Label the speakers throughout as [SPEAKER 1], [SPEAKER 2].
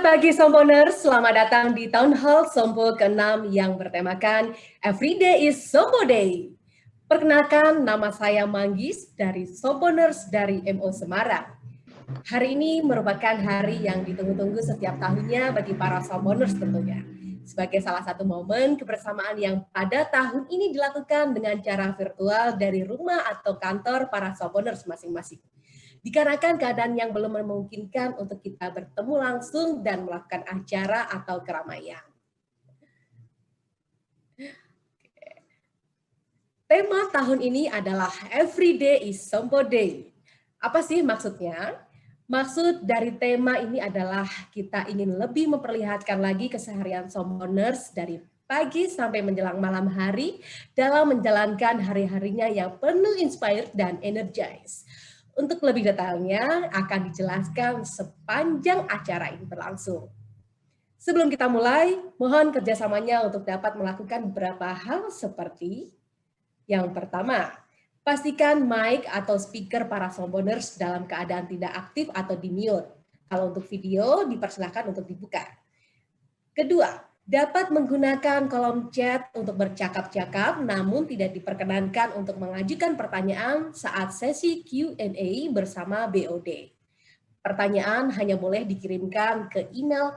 [SPEAKER 1] pagi Somboners, selamat datang di Town Hall Sompo ke-6 yang bertemakan Every Day is Sompo Day. Perkenalkan, nama saya Manggis dari Somboners dari MO Semarang. Hari ini merupakan hari yang ditunggu-tunggu setiap tahunnya bagi para Somboners tentunya. Sebagai salah satu momen kebersamaan yang pada tahun ini dilakukan dengan cara virtual dari rumah atau kantor para Somboners masing-masing. Dikarenakan keadaan yang belum memungkinkan untuk kita bertemu langsung dan melakukan acara atau keramaian. Tema tahun ini adalah Every Day is Sompo Day. Apa sih maksudnya? Maksud dari tema ini adalah kita ingin lebih memperlihatkan lagi keseharian Somboners dari pagi sampai menjelang malam hari dalam menjalankan hari-harinya yang penuh inspired dan energized. Untuk lebih detailnya akan dijelaskan sepanjang acara ini berlangsung. Sebelum kita mulai, mohon kerjasamanya untuk dapat melakukan beberapa hal seperti yang pertama, pastikan mic atau speaker para Somboners dalam keadaan tidak aktif atau di-mute. Kalau untuk video, dipersilakan untuk dibuka. Kedua, dapat menggunakan kolom chat untuk bercakap-cakap, namun tidak diperkenankan untuk mengajukan pertanyaan saat sesi Q&A bersama BOD. Pertanyaan hanya boleh dikirimkan ke email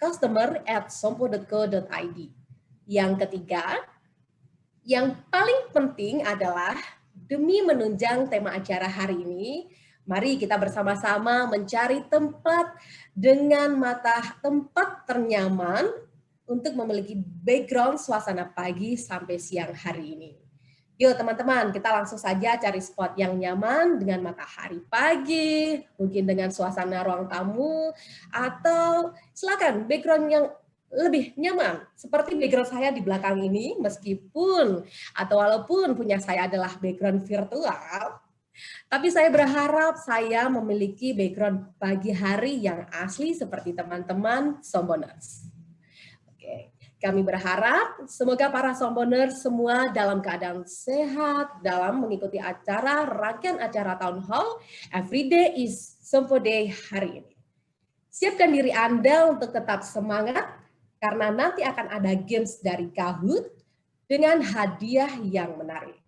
[SPEAKER 1] customer@sompo.co.id. Yang ketiga, yang paling penting adalah demi menunjang tema acara hari ini, mari kita bersama-sama mencari tempat dengan tempat ternyaman untuk memiliki background suasana pagi sampai siang hari ini. Yuk teman-teman, kita langsung saja cari spot yang nyaman dengan matahari pagi, mungkin dengan suasana ruang tamu, atau silakan background yang lebih nyaman. Seperti background saya di belakang ini, meskipun atau walaupun punya saya adalah background virtual, tapi saya berharap saya memiliki background pagi hari yang asli seperti teman-teman Somboners. Kami berharap semoga para Somboners semua dalam keadaan sehat dalam mengikuti rangkaian acara Town Hall Every Day is Sompo Day hari ini. Siapkan diri Anda untuk tetap semangat karena nanti akan ada games dari Kahoot dengan hadiah yang menarik.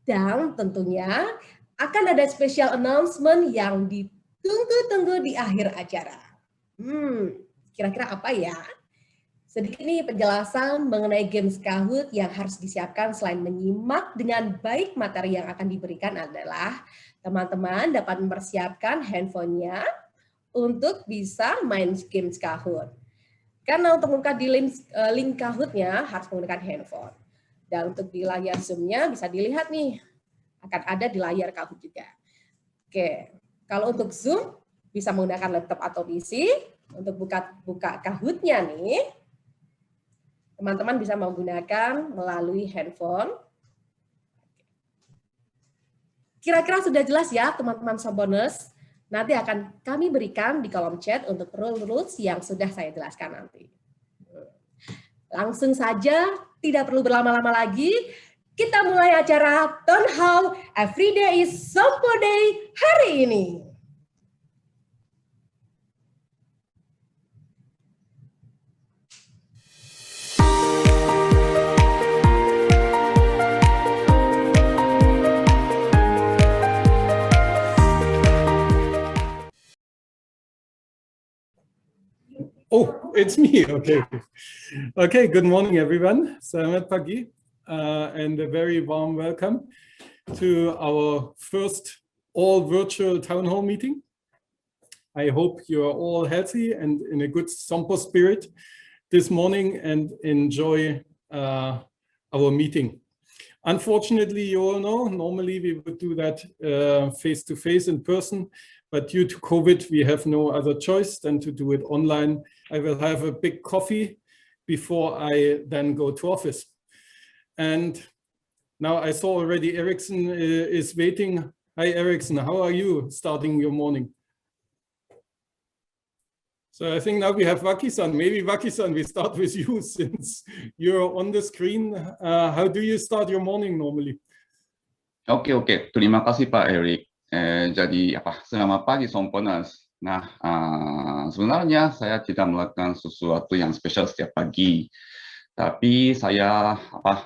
[SPEAKER 1] Dan tentunya akan ada special announcement yang ditunggu-tunggu di akhir acara. Kira-kira apa ya? Sedikit nih penjelasan mengenai games Kahoot yang harus disiapkan selain menyimak dengan baik materi yang akan diberikan adalah teman-teman dapat mempersiapkan handphonenya untuk bisa main games Kahoot. Karena untuk membuka di link Kahoot-nya harus menggunakan handphone. Dan untuk di layar Zoom-nya bisa dilihat nih, akan ada di layar Kahoot juga. Oke, kalau untuk Zoom bisa menggunakan laptop atau PC. Untuk buka Kahoot-nya nih, teman-teman bisa menggunakan melalui handphone. Kira-kira sudah jelas ya teman-teman Somboners? Nanti akan kami berikan di kolom chat untuk rules yang sudah saya jelaskan nanti. Langsung saja, tidak perlu berlama-lama lagi, kita mulai acara Town Hall Every Day is Sompo Day hari ini.
[SPEAKER 2] Oh, it's me. Okay. Okay, good morning, everyone. Selamat pagi, and a very warm welcome to our first all-virtual town hall meeting. I hope you are all healthy and in a good Sompo spirit this morning and enjoy our meeting. Unfortunately, you all know, normally we would do that face-to-face in person, but due to COVID, we have no other choice than to do it online. I will have a big coffee before I then go to office. And now I saw already Ericsson is waiting. Hi, Ericsson, how are you starting your morning? So I think now we have Waki-san. Maybe Waki-san, we start with you since you're on the screen. How do you start your morning normally?
[SPEAKER 3] Oke. Terima kasih Pak Erik. Jadi selamat pagi Somboners. Sebenarnya saya tidak melakukan sesuatu yang spesial setiap pagi, tapi saya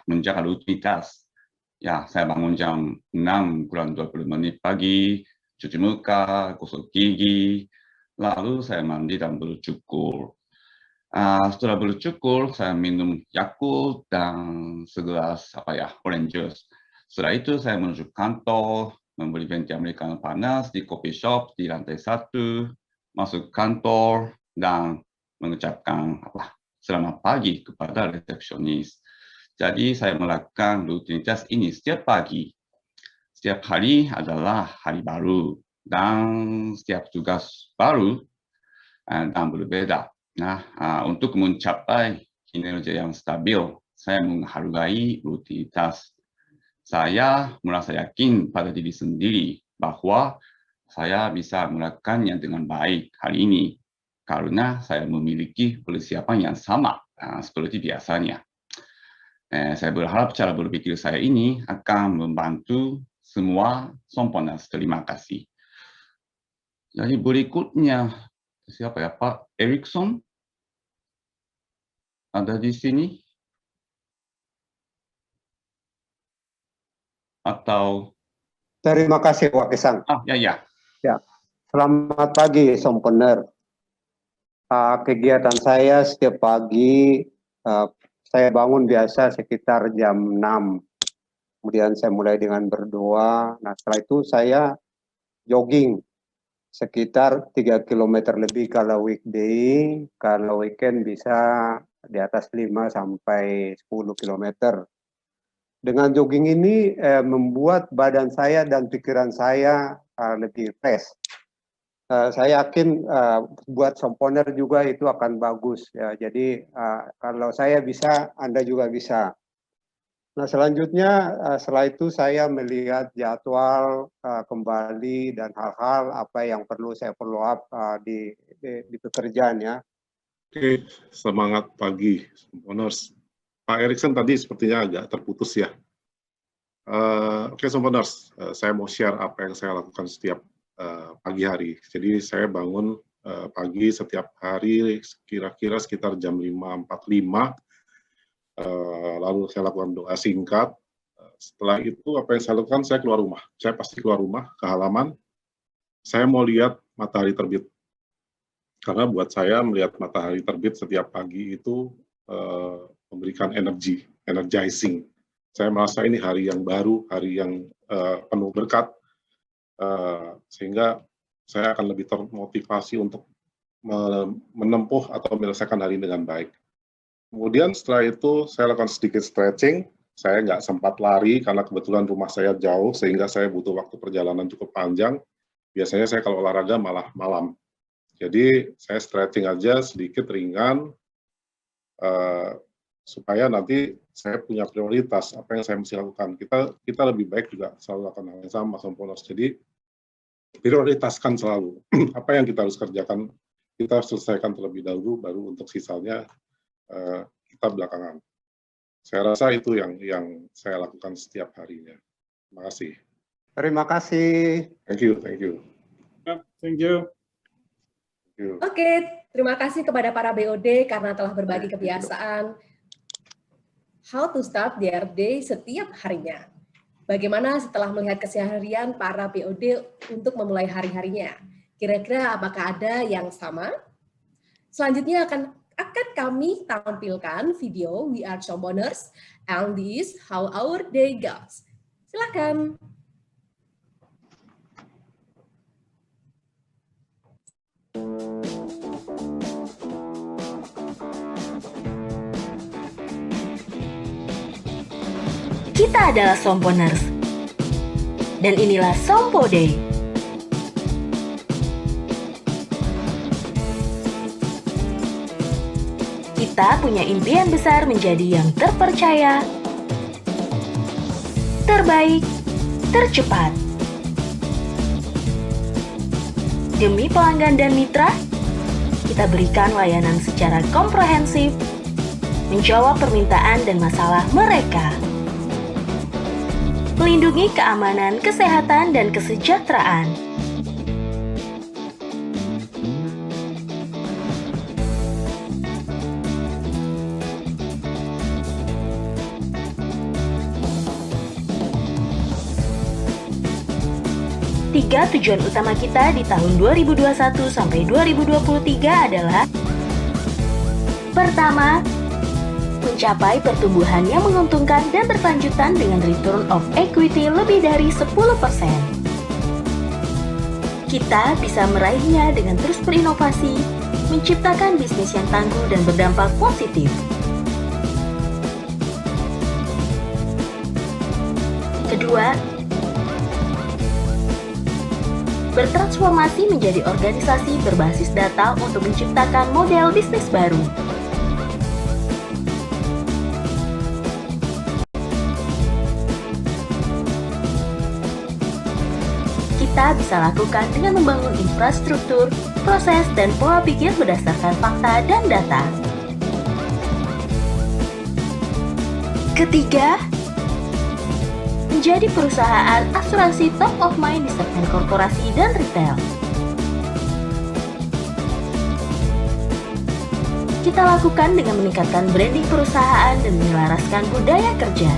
[SPEAKER 3] menjaga rutinitas. Ya, saya bangun jam 6 kurang 20 menit pagi, cuci muka, gosok gigi, lalu saya mandi dan bercukur. Setelah bercukur, saya minum Yakult dan segelas orange juice. Setelah itu saya menuju kantor, membeli venti americano panas di coffee shop di lantai 1, masuk kantor dan mengucapkan selamat pagi kepada resepsionis. Jadi saya melakukan rutinitas ini setiap pagi. Setiap hari adalah hari baru dan setiap tugas baru dan berbeda. Untuk mencapai kinerja yang stabil, saya menghargai rutinitas. Saya merasa yakin pada diri sendiri bahwa saya bisa melakukannya dengan baik hari ini karena saya memiliki persiapan yang sama seperti biasanya. Saya berharap cara berpikir saya ini akan membantu semua Somponers. Terima kasih. Jadi berikutnya, siapa ya, Pak Erikson? Ada di sini? Atau?
[SPEAKER 4] Terima kasih, Wak Gesang.
[SPEAKER 3] Ya.
[SPEAKER 4] Selamat pagi, Somponer. Kegiatan saya setiap pagi, saya bangun biasa sekitar jam 6. Kemudian saya mulai dengan berdoa. Setelah itu saya jogging sekitar 3 km lebih kalau weekday, kalau weekend bisa di atas 5 sampai 10 km. Dengan jogging ini membuat badan saya dan pikiran saya lebih fresh. Saya yakin buat Somponer juga itu akan bagus ya. Jadi kalau saya bisa, Anda juga bisa. Selanjutnya setelah itu saya melihat jadwal kembali dan hal-hal apa yang perlu saya follow up di pekerjaan ya.
[SPEAKER 5] Oke, semangat pagi Somponers. Pak Erikson tadi sepertinya agak terputus ya. Oke Somponers, saya mau share apa yang saya lakukan setiap pagi hari. Jadi saya bangun pagi setiap hari kira-kira sekitar jam 5.45. Lalu saya lakukan doa singkat. Setelah itu apa yang saya lakukan? Saya keluar rumah. Saya pasti keluar rumah ke halaman. Saya mau lihat matahari terbit. Karena buat saya melihat matahari terbit setiap pagi itu memberikan energi, energizing. Saya merasa ini hari yang baru, hari yang penuh berkat. Sehingga saya akan lebih termotivasi untuk menempuh atau menyelesaikan hari dengan baik. Kemudian setelah itu saya lakukan sedikit stretching. Saya nggak sempat lari karena kebetulan rumah saya jauh sehingga saya butuh waktu perjalanan cukup panjang. Biasanya saya kalau olahraga malah malam. Jadi saya stretching aja sedikit ringan supaya nanti saya punya prioritas apa yang saya mesti lakukan. Kita lebih baik juga selalu lakukan hal yang sama Somponers. Jadi prioritaskan selalu apa yang kita harus kerjakan, kita harus selesaikan terlebih dahulu, baru untuk sisanya kita belakangan. Saya rasa itu yang saya lakukan setiap harinya. Terima kasih.
[SPEAKER 4] Terima kasih.
[SPEAKER 5] Thank you. Thank you.
[SPEAKER 2] Thank you.
[SPEAKER 1] Oke, terima kasih kepada para BOD karena telah berbagi kebiasaan how to start their day setiap harinya. Bagaimana setelah melihat keseharian para BOD untuk memulai hari-harinya? Kira-kira apakah ada yang sama? Selanjutnya akan kami tampilkan video We Are Somponers and this is how our day goes. Silakan.
[SPEAKER 6] Kita adalah Somponers, dan inilah Sompo Day. Kita punya impian besar menjadi yang terpercaya, terbaik, tercepat. Demi pelanggan dan mitra, kita berikan layanan secara komprehensif, menjawab permintaan dan masalah mereka. Melindungi keamanan, kesehatan, dan kesejahteraan. 3 tujuan utama kita di tahun 2021 sampai 2023 adalah: pertama, mencapai pertumbuhan yang menguntungkan dan berkelanjutan dengan return of equity lebih dari 10%. Kita bisa meraihnya dengan terus berinovasi, menciptakan bisnis yang tangguh dan berdampak positif. Kedua, bertransformasi menjadi organisasi berbasis data untuk menciptakan model bisnis baru. Kita bisa lakukan dengan membangun infrastruktur, proses, dan pola pikir berdasarkan fakta dan data. Ketiga, menjadi perusahaan asuransi top of mind di segmen korporasi dan retail. Kita lakukan dengan meningkatkan branding perusahaan dan menyelaraskan budaya kerja.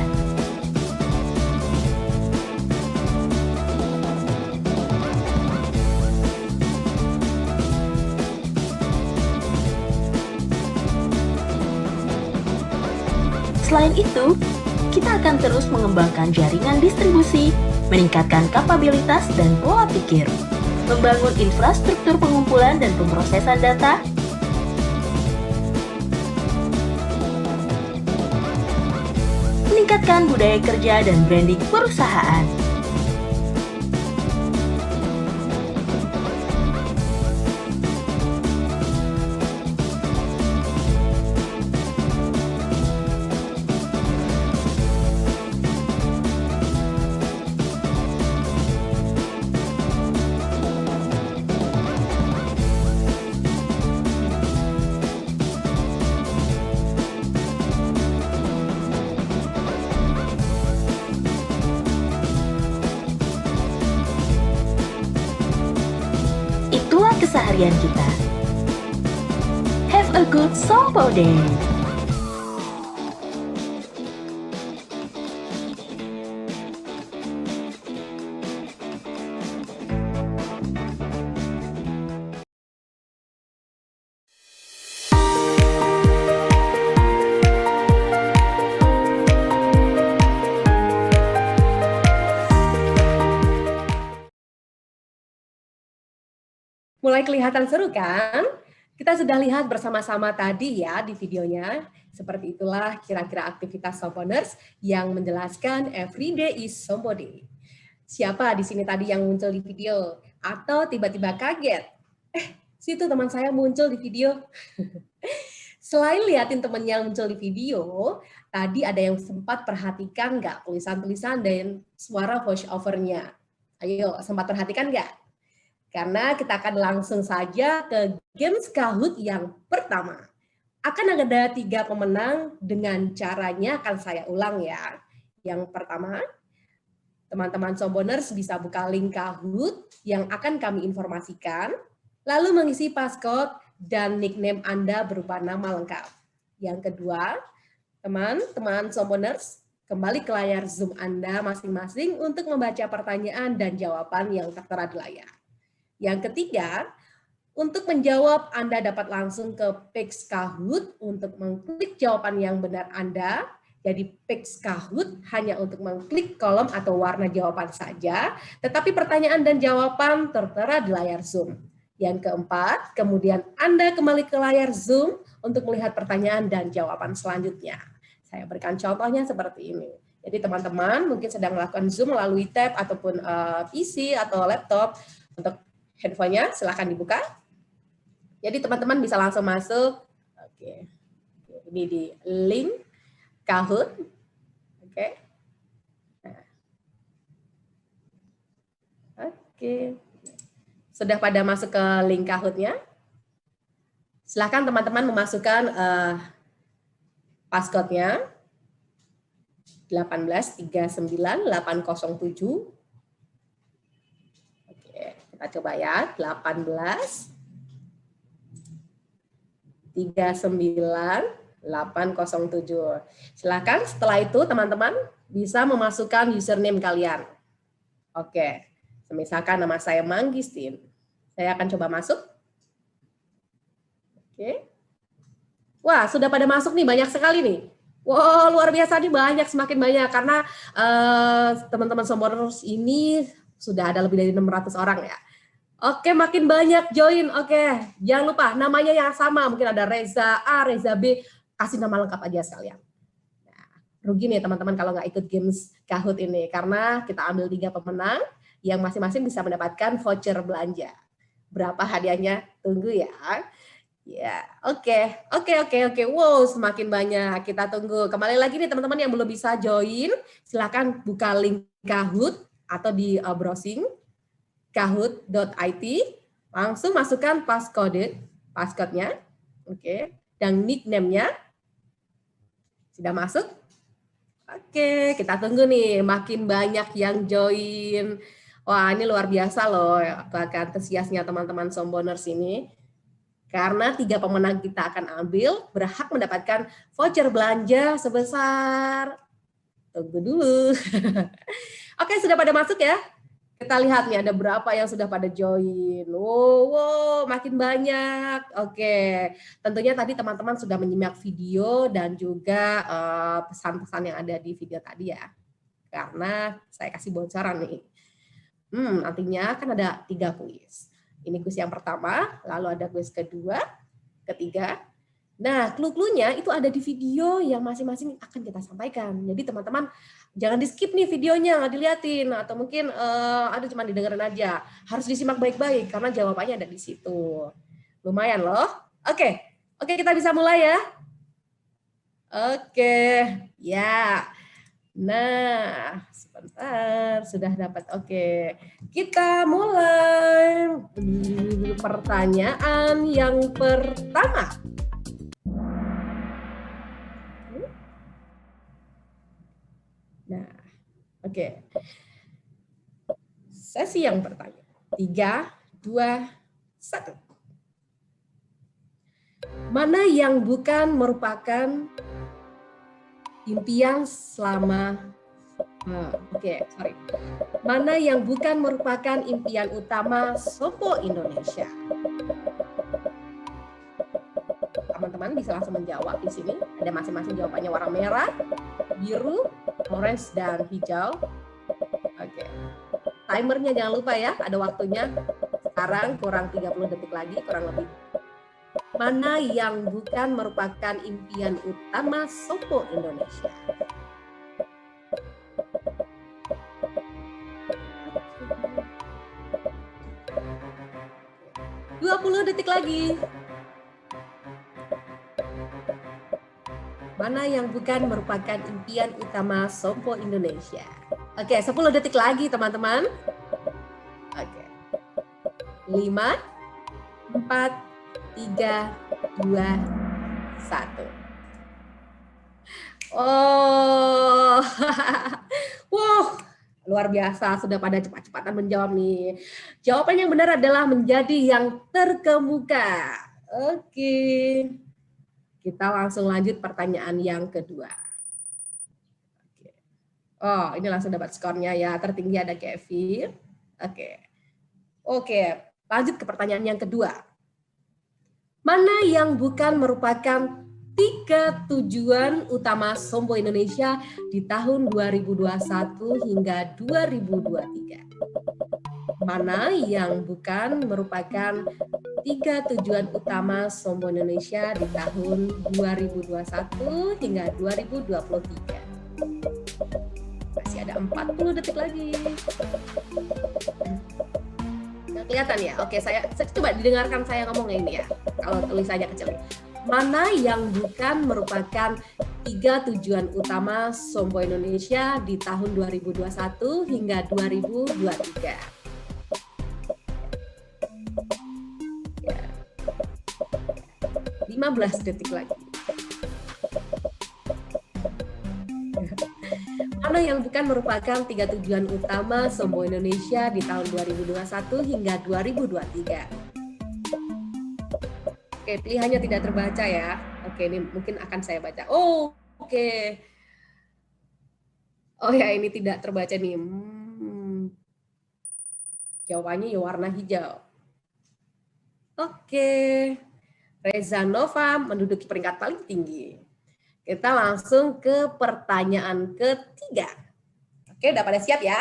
[SPEAKER 6] Selain itu, kita akan terus mengembangkan jaringan distribusi, meningkatkan kapabilitas dan pola pikir, membangun infrastruktur pengumpulan dan pemrosesan data, meningkatkan budaya kerja dan branding perusahaan. Itulah keseharian kita. Have a good Sompo Day!
[SPEAKER 1] Mulai kelihatan seru kan? Kita sudah lihat bersama-sama tadi ya di videonya. Seperti itulah kira-kira aktivitas Somponers yang menjelaskan Everyday is Sompo Day. Siapa di sini tadi yang muncul di video? Atau tiba-tiba kaget? Situ teman saya muncul di video. Selain liatin temennya muncul di video, tadi ada yang sempat perhatikan nggak tulisan-tulisan dan suara voice over-nya? Ayo, sempat perhatikan nggak? Karena kita akan langsung saja ke Games Kahoot yang pertama. Akan ada 3 pemenang, dengan caranya akan saya ulang ya. Yang pertama, teman-teman Somboners bisa buka link Kahoot yang akan kami informasikan, lalu mengisi passcode dan nickname Anda berupa nama lengkap. Yang kedua, teman-teman Somboners, kembali ke layar Zoom Anda masing-masing untuk membaca pertanyaan dan jawaban yang tertera di layar. Yang ketiga, untuk menjawab Anda dapat langsung ke Pix Kahoot untuk mengklik jawaban yang benar Anda. Jadi Pix Kahoot hanya untuk mengklik kolom atau warna jawaban saja, tetapi pertanyaan dan jawaban tertera di layar Zoom. Yang keempat, kemudian Anda kembali ke layar Zoom untuk melihat pertanyaan dan jawaban selanjutnya. Saya berikan contohnya seperti ini. Jadi teman-teman mungkin sedang melakukan Zoom melalui tab ataupun PC atau laptop. Untuk handphonenya silahkan dibuka. Jadi teman-teman bisa langsung masuk. Oke. Ini di link Kahoot. Oke. Nah. Oke. Sudah pada masuk ke link Kahoot-nya? Silahkan teman-teman memasukkan passcode-nya 1839807. Kita coba ya, 1839807. Silakan setelah itu teman-teman bisa memasukkan username kalian. Oke, Misalkan nama saya Manggistin. Saya akan coba masuk. Oke. Wah, sudah pada masuk nih, banyak sekali nih. Wow, luar biasa nih, banyak, semakin banyak. Karena teman-teman Somboners ini sudah ada lebih dari 600 orang ya. Oke, makin banyak join. Oke, jangan lupa namanya yang sama. Mungkin ada Reza A, Reza B. Kasih nama lengkap aja sekalian. Nah, rugi nih teman-teman kalau nggak ikut games Kahoot ini. Karena kita ambil 3 pemenang yang masing-masing bisa mendapatkan voucher belanja. Berapa hadiahnya? Tunggu ya. Ya, oke. Wow, semakin banyak. Kita tunggu. Kembali lagi nih teman-teman yang belum bisa join, silakan buka link Kahoot atau di browsing kahoot.it, langsung masukkan passcode-nya, oke, dan nickname-nya. Sudah masuk? Oke, kita tunggu nih, makin banyak yang join. Wah, ini luar biasa loh, bahkan antusiasnya teman-teman Somboners ini. Karena 3 pemenang kita akan ambil berhak mendapatkan voucher belanja sebesar, tunggu dulu. Oke, sudah pada masuk ya? Kita lihat nih ada berapa yang sudah pada join. Wow, makin banyak. Oke, tentunya tadi teman-teman sudah menyimak video dan juga pesan-pesan yang ada di video tadi ya. Karena saya kasih bocoran nih. Nantinya kan ada 3 kuis. Ini kuis yang pertama, lalu ada kuis kedua, ketiga. Nah, clue-cluenya itu ada di video yang masing-masing akan kita sampaikan. Jadi teman-teman jangan di-skip nih videonya, nggak diliatin. Atau mungkin ada cuma didengerin aja. Harus disimak baik-baik karena jawabannya ada di situ. Lumayan loh. Oke, kita bisa mulai ya. Oke, ya. Nah, sebentar, sudah dapat. Oke, kita mulai. Pertanyaan yang pertama. Nah, oke. Sesi yang pertama. 3, 2, 1. Mana yang bukan merupakan impian selama Mana yang bukan merupakan impian utama Sompo Indonesia? Teman-teman bisa langsung menjawab di sini. Ada masing-masing jawabannya warna merah, biru, orange, dan hijau. Oke. Timernya jangan lupa ya, ada waktunya. Sekarang kurang 30 detik lagi, kurang lebih. Mana yang bukan merupakan impian utama Sompo Indonesia? 20 detik lagi. Mana yang bukan merupakan impian utama Sompo Indonesia? Oke, 10 detik lagi teman-teman. Oke. 5, 4, 3, 2, 1. Oh, wow, luar biasa, sudah pada cepat-cepatan menjawab nih. Jawaban yang benar adalah menjadi yang terkemuka. Oke, kita langsung lanjut pertanyaan yang kedua. Oh, ini langsung dapat skornya ya, tertinggi ada Kevin. Oke, lanjut ke pertanyaan yang kedua. Mana yang bukan merupakan 3 tujuan utama Sompo Indonesia di tahun 2021 hingga 2023? Mana yang bukan merupakan 3 tujuan utama Sompo Indonesia di tahun 2021 hingga 2023? Masih ada 40 detik lagi. Nggak kelihatan ya? Oke, saya coba didengarkan saya ngomong ini ya. Kalau tulisannya kecil. Mana yang bukan merupakan 3 tujuan utama Sompo Indonesia di tahun 2021 hingga 2023? Ya. 15 detik lagi. Mana yang bukan merupakan 3 tujuan utama Sompo Indonesia di tahun 2021 hingga 2023? Oke, pilihannya tidak terbaca ya. Oke, ini mungkin akan saya baca. Oh, oke. Oh ya, ini tidak terbaca nih. Jawabannya ya warna hijau. Oke. Reza Nova menduduki peringkat paling tinggi. Kita langsung ke pertanyaan ketiga. Oke, udah pada siap ya?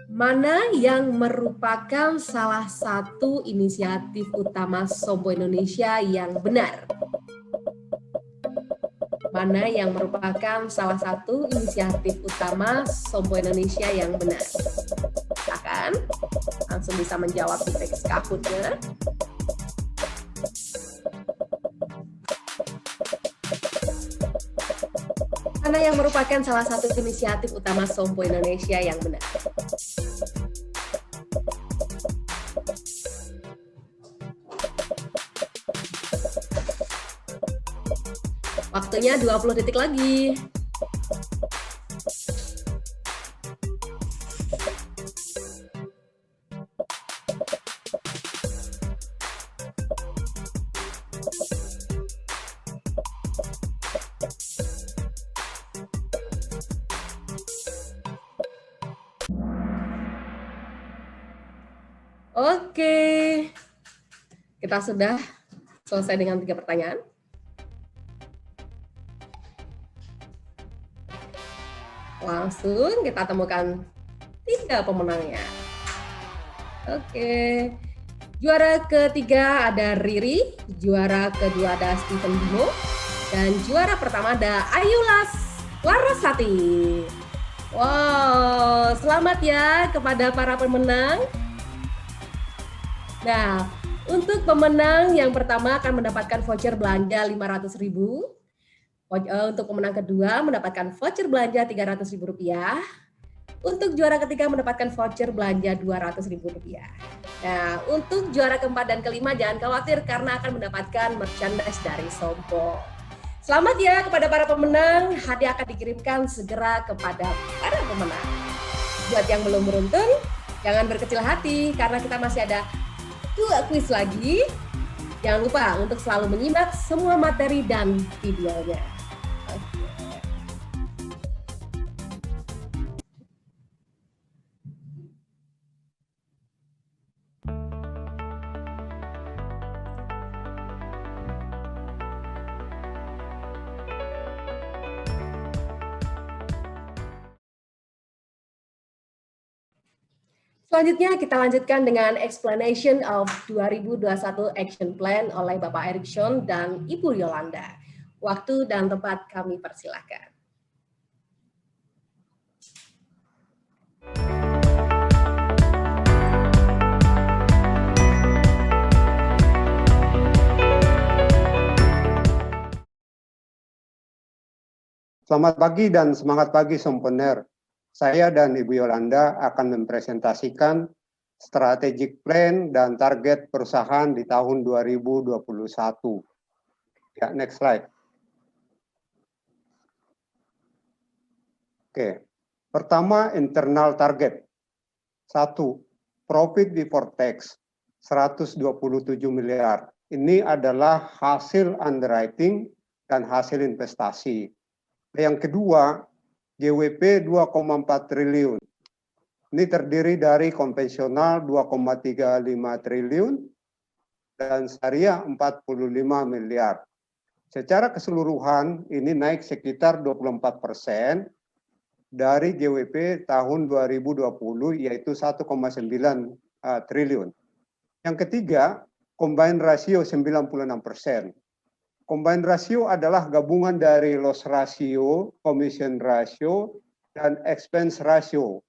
[SPEAKER 1] Mana yang merupakan salah satu inisiatif utama Sompo Indonesia yang benar? Mana yang merupakan salah satu inisiatif utama Sompo Indonesia yang benar? Silakan langsung bisa menjawab di teks Kahoot-nya. Mana yang merupakan salah satu inisiatif utama Sompo Indonesia yang benar? Waktunya 20 detik lagi. Oke, kita sudah selesai dengan 3 pertanyaan. Langsung kita temukan 3 pemenangnya. Oke, juara ketiga ada Riri, juara kedua ada Steven Bimo, dan juara pertama ada Ayulas Larasati. Wow, selamat ya kepada para pemenang. Nah, untuk pemenang yang pertama akan mendapatkan voucher belanja 500.000. Untuk pemenang kedua mendapatkan voucher belanja Rp300.000. Untuk juara ketiga mendapatkan voucher belanja Rp200.000. Nah, untuk juara keempat dan kelima jangan khawatir karena akan mendapatkan merchandise dari Sompo. Selamat ya kepada para pemenang, hadiah akan dikirimkan segera kepada para pemenang. Buat yang belum beruntung, jangan berkecil hati karena kita masih ada 2 kuis lagi. Jangan lupa untuk selalu menyimak semua materi dan videonya. Selanjutnya kita lanjutkan dengan explanation of 2021 Action Plan oleh Bapak Erickson dan Ibu Yolanda. Waktu dan tempat kami persilahkan.
[SPEAKER 4] Selamat pagi dan semangat pagi Somponer. Saya dan Ibu Yolanda akan mempresentasikan strategic plan dan target perusahaan di tahun 2021. Ya, next slide. Oke, pertama internal target. 1. Profit before tax 127 miliar. Ini adalah hasil underwriting dan hasil investasi. Yang kedua, GWP 2,4 triliun. Ini terdiri dari konvensional 2,35 triliun dan syariah 45 miliar. Secara keseluruhan ini naik sekitar 24% dari GWP tahun 2020 yaitu 1,9 triliun. Yang ketiga, combined ratio 96%. Combined ratio adalah gabungan dari loss ratio, commission ratio, dan expense ratio.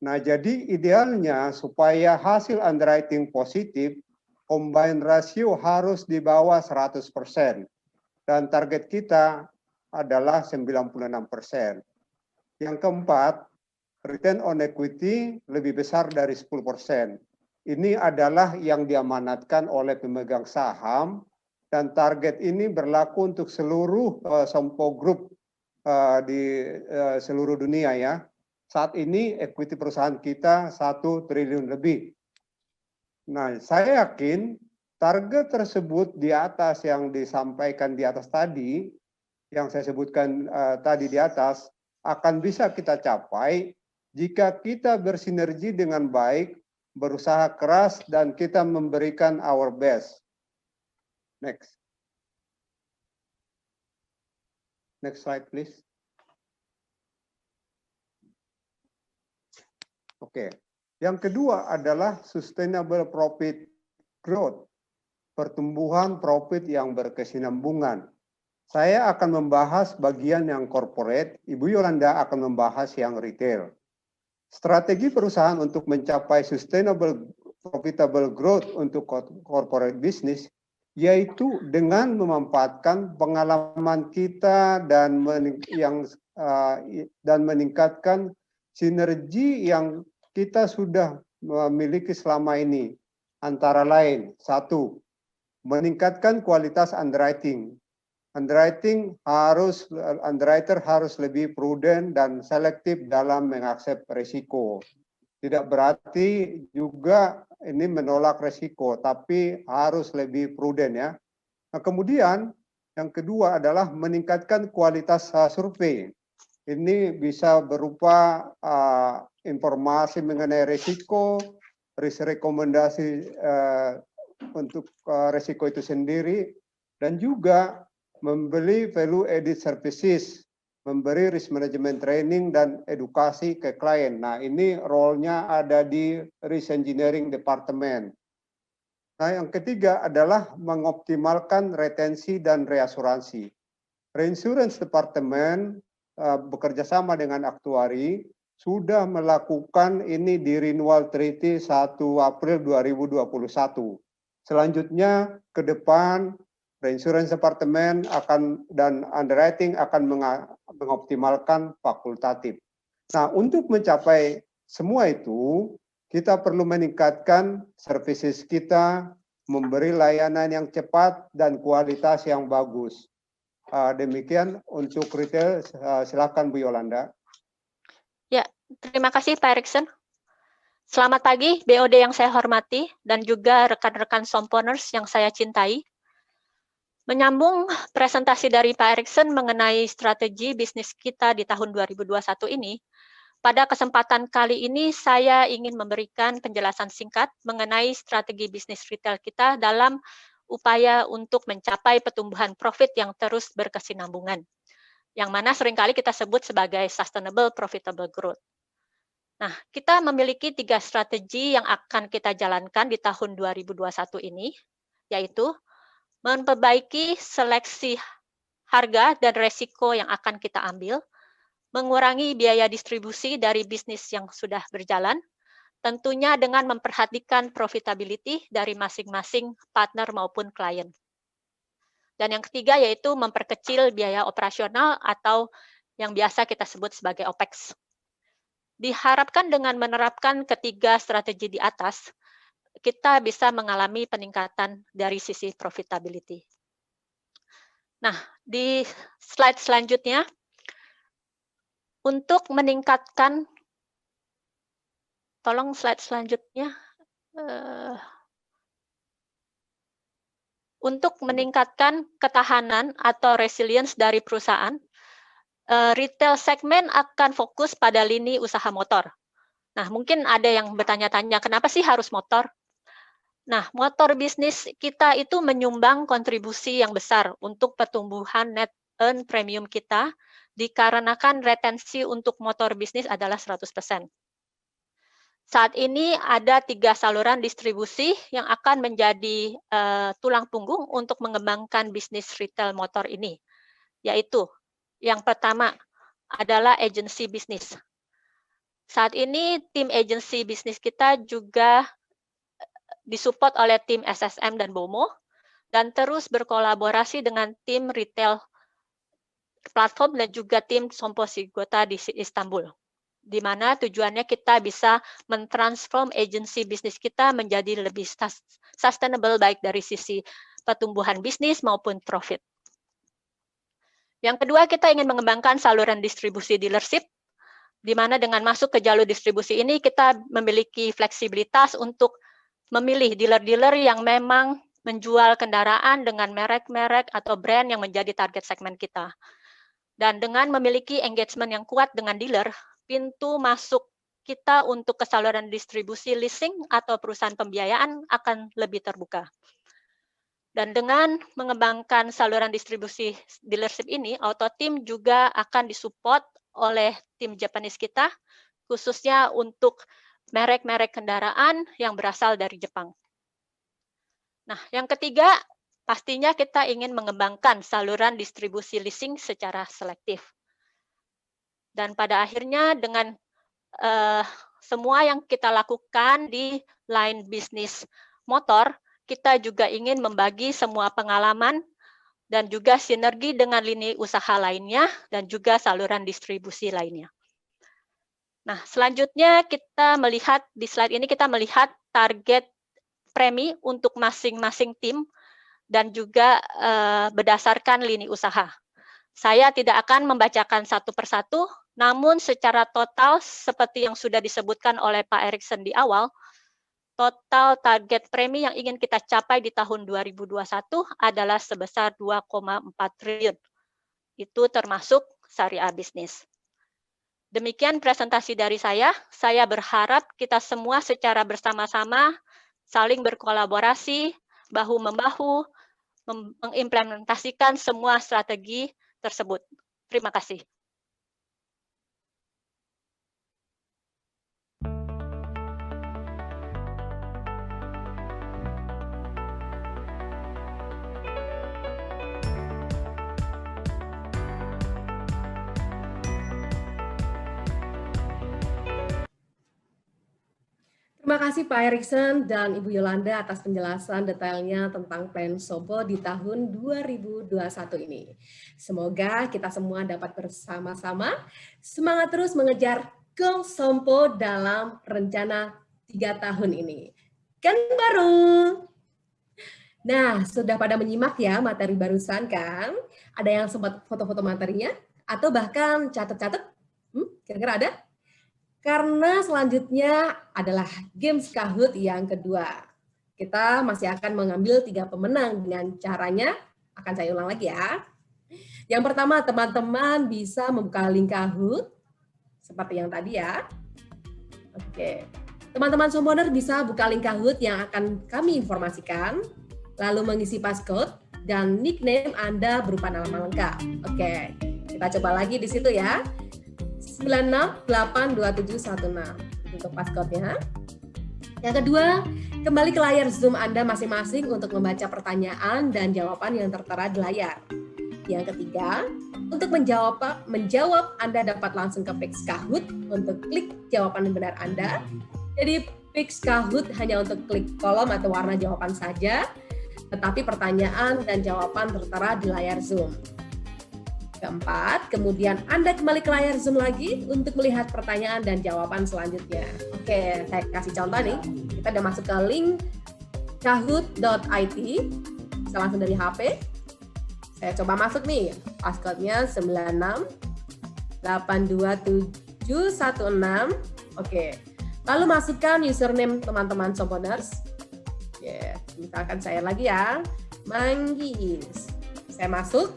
[SPEAKER 4] Nah, jadi idealnya supaya hasil underwriting positif, combined ratio harus di bawah 100%. Dan target kita adalah 96%. Yang keempat, return on equity lebih besar dari 10%. Ini adalah yang diamanatkan oleh pemegang saham, dan target ini berlaku untuk seluruh Sompo Group di seluruh dunia ya. Saat ini equity perusahaan kita 1 triliun lebih. Nah, saya yakin target tersebut di atas yang disampaikan di atas tadi, yang saya sebutkan tadi di atas, akan bisa kita capai jika kita bersinergi dengan baik, berusaha keras, dan kita memberikan our best. Next. Next slide, please. Oke. Yang kedua adalah sustainable profit growth. Pertumbuhan profit yang berkesinambungan. Saya akan membahas bagian yang corporate, Ibu Yolanda akan membahas yang retail. Strategi perusahaan untuk mencapai sustainable profitable growth untuk corporate business yaitu dengan memanfaatkan pengalaman kita dan meningkatkan sinergi yang kita sudah memiliki selama ini. Antara lain, 1, meningkatkan kualitas underwriting. Underwriter harus lebih prudent dan selektif dalam mengaksep risiko. Tidak berarti juga ini menolak risiko, tapi harus lebih prudent ya. Nah, kemudian yang kedua adalah meningkatkan kualitas survei. Ini bisa berupa informasi mengenai risiko, rekomendasi untuk risiko itu sendiri, dan juga membeli value added services, memberi risk management training dan edukasi ke klien. Nah, ini role-nya ada di risk engineering department. Nah, yang ketiga adalah mengoptimalkan retensi dan reasuransi. Reinsurance department bekerja sama dengan aktuari sudah melakukan ini di renewal treaty 1 April 2021. Selanjutnya ke depan Reinsurance Department dan underwriting akan mengoptimalkan fakultatif. Nah, untuk mencapai semua itu, kita perlu meningkatkan services kita, memberi layanan yang cepat dan kualitas yang bagus. Demikian untuk retail, silakan Bu Yolanda.
[SPEAKER 7] Ya, terima kasih Pak Erikson. Selamat pagi BOD yang saya hormati dan juga rekan-rekan Somponers yang saya cintai. Menyambung presentasi dari Pak Erikson mengenai strategi bisnis kita di tahun 2021 ini, pada kesempatan kali ini saya ingin memberikan penjelasan singkat mengenai strategi bisnis retail kita dalam upaya untuk mencapai pertumbuhan profit yang terus berkesinambungan, yang mana seringkali kita sebut sebagai sustainable profitable growth. Nah, kita memiliki 3 strategi yang akan kita jalankan di tahun 2021 ini, yaitu memperbaiki seleksi harga dan resiko yang akan kita ambil, mengurangi biaya distribusi dari bisnis yang sudah berjalan, tentunya dengan memperhatikan profitability dari masing-masing partner maupun klien. Dan yang ketiga yaitu memperkecil biaya operasional atau yang biasa kita sebut sebagai OPEX. Diharapkan dengan menerapkan ketiga strategi di atas, kita bisa mengalami peningkatan dari sisi profitability. Nah, di slide selanjutnya, untuk meningkatkan, tolong slide selanjutnya, untuk meningkatkan ketahanan atau resilience dari perusahaan, retail segmen akan fokus pada lini usaha motor. Nah, mungkin ada yang bertanya-tanya, kenapa sih harus motor? Nah, motor bisnis kita itu menyumbang kontribusi yang besar untuk pertumbuhan net earn premium kita, dikarenakan retensi untuk motor bisnis adalah 100%. Saat ini ada 3 saluran distribusi yang akan menjadi tulang punggung untuk mengembangkan bisnis retail motor ini, yaitu yang pertama adalah agency bisnis. Saat ini tim agency bisnis kita juga disupport oleh tim SSM dan BOMO, dan terus berkolaborasi dengan tim retail platform dan juga tim Somposigota di Istanbul, di mana tujuannya kita bisa mentransform agency bisnis kita menjadi lebih sustainable baik dari sisi pertumbuhan bisnis maupun profit. Yang kedua, kita ingin mengembangkan saluran distribusi dealership, di mana dengan masuk ke jalur distribusi ini kita memiliki fleksibilitas untuk memilih dealer-dealer yang memang menjual kendaraan dengan merek-merek atau brand yang menjadi target segmen kita. Dan dengan memiliki engagement yang kuat dengan dealer, pintu masuk kita untuk kesaluran distribusi leasing atau perusahaan pembiayaan akan lebih terbuka. Dan dengan mengembangkan saluran distribusi dealership ini, Auto Team juga akan disupport oleh tim Japanese kita, khususnya untuk merek-merek kendaraan yang berasal dari Jepang. Nah, yang ketiga, pastinya kita ingin mengembangkan saluran distribusi leasing secara selektif. Dan pada akhirnya dengan semua yang kita lakukan di line bisnis motor, kita juga ingin membagi semua pengalaman dan juga sinergi dengan lini usaha lainnya dan juga saluran distribusi lainnya. Nah, selanjutnya kita melihat di slide ini kita melihat target premi untuk masing-masing tim dan juga berdasarkan lini usaha. Saya tidak akan membacakan satu persatu, namun secara total seperti yang sudah disebutkan oleh Pak Erikson di awal, total target premi yang ingin kita capai di tahun 2021 adalah sebesar 2,4 triliun. Itu termasuk syariah bisnis. Demikian presentasi dari saya. Saya berharap kita semua secara bersama-sama saling berkolaborasi, bahu-membahu, mengimplementasikan semua strategi tersebut. Terima kasih.
[SPEAKER 1] Terima kasih Pak Erikson dan Ibu Yolanda atas penjelasan detailnya tentang plan Sompo di tahun 2021 ini. Semoga kita semua dapat bersama-sama semangat terus mengejar goal Sompo dalam rencana 3 tahun ini. Kan baru? Nah, sudah pada menyimak ya materi barusan kan? Ada yang sempat foto-foto materinya? Atau bahkan catat-catat? Kira-kira ada? Karena selanjutnya adalah Games Kahoot yang kedua. Kita masih akan mengambil 3 pemenang dengan caranya, akan saya ulang lagi ya. Yang pertama, teman-teman bisa membuka link Kahoot, seperti yang tadi ya. Oke, teman-teman Somponer bisa buka link Kahoot yang akan kami informasikan, lalu mengisi passcode dan nickname Anda berupa nama lengkap. Oke, kita coba lagi di situ ya. 96821716 untuk passcode-nya. Yang kedua, kembali ke layar Zoom Anda masing-masing untuk membaca pertanyaan dan jawaban yang tertera di layar. Yang ketiga, untuk menjawab Anda dapat langsung ke Pix Kahoot untuk klik jawaban yang benar Anda. Jadi Pix Kahoot hanya untuk klik kolom atau warna jawaban saja, tetapi pertanyaan dan jawaban tertera di layar Zoom. Keempat, kemudian Anda kembali ke layar Zoom lagi untuk melihat pertanyaan dan jawaban selanjutnya. Oke, saya kasih contoh nih. Kita udah masuk ke link kahoot.it. Bisa langsung dari HP. Saya coba masuk nih. Passcode-nya 96821716. Oke. Lalu masukkan username teman-teman Somponers. Oke, misalkan saya lagi ya. Manggis. Saya masuk.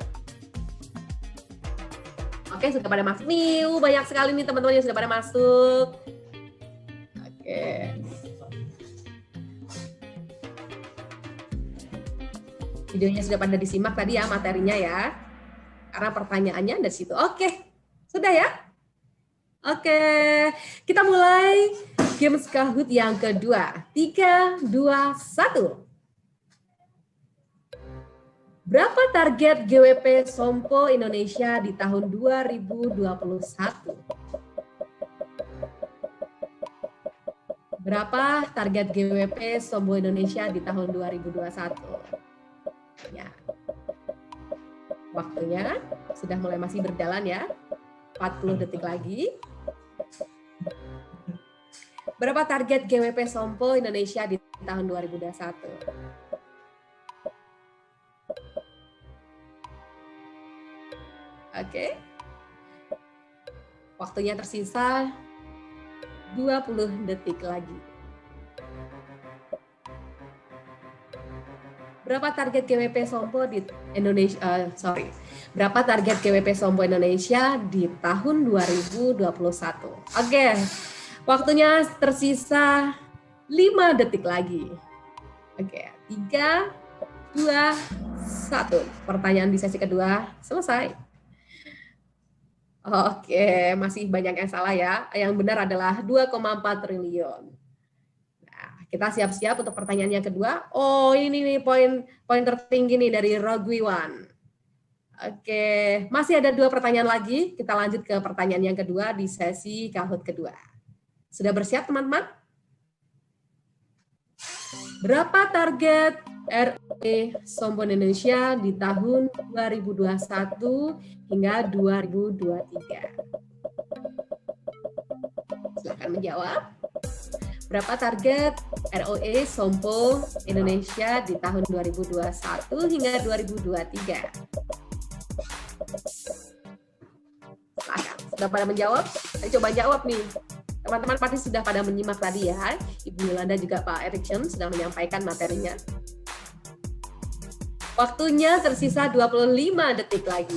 [SPEAKER 1] Oke, sudah pada masuk nih. Banyak sekali nih teman-teman yang sudah pada masuk. Oke. Videonya sudah pada disimak tadi ya materinya ya. Karena pertanyaannya dari situ. Oke, sudah ya? Oke, kita mulai Games Kahoot yang kedua. 3, 2, 1. Berapa target GWP Sompo Indonesia di tahun 2021? Berapa target GWP Sompo Indonesia di tahun 2021? Ya. Waktunya sudah mulai masih berjalan ya. 40 detik lagi. Berapa target GWP Sompo Indonesia di tahun 2021? Oke. Waktunya tersisa 20 detik lagi. Berapa target GWP Sompo di Indonesia? Berapa target GWP Sompo Indonesia di tahun 2021? Oke. Waktunya tersisa 5 detik lagi. Oke, 3, 2, 1. Pertanyaan di sesi kedua selesai. Oke, masih banyak yang salah ya. Yang benar adalah 2,4 triliun. Nah, kita siap-siap untuk pertanyaan yang kedua. Oh, ini nih poin tertinggi nih dari Rogwiwan. Oke, masih ada 2 pertanyaan lagi. Kita lanjut ke pertanyaan yang kedua di sesi Kahoot kedua. Sudah bersiap teman-teman? Berapa target ROE Sombon Indonesia di tahun 2021 hingga 2023? Silakan menjawab. Berapa target ROE Sombon Indonesia di tahun 2021 hingga 2023? Silakan. Sudah pada menjawab? Ayo coba jawab nih. Teman-teman pasti sudah pada menyimak tadi ya. Ibu Yolanda juga Pak Erickson sudah menyampaikan materinya. Waktunya tersisa 25 detik lagi.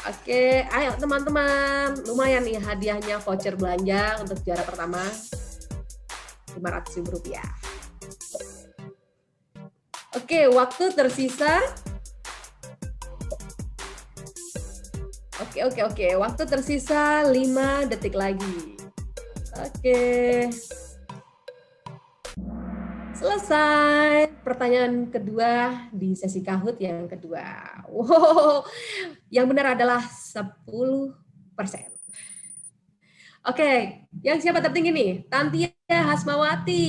[SPEAKER 1] Oke, ayo teman-teman. Lumayan nih hadiahnya voucher belanja untuk juara pertama. Rp500.000. Oke, waktu tersisa. Oke. Waktu tersisa 5 detik lagi. Oke. Selesai pertanyaan kedua di sesi Kahoot yang kedua. Wow, yang benar adalah 10%. Oke, yang siapa tertinggi nih? Tantia Hasmawati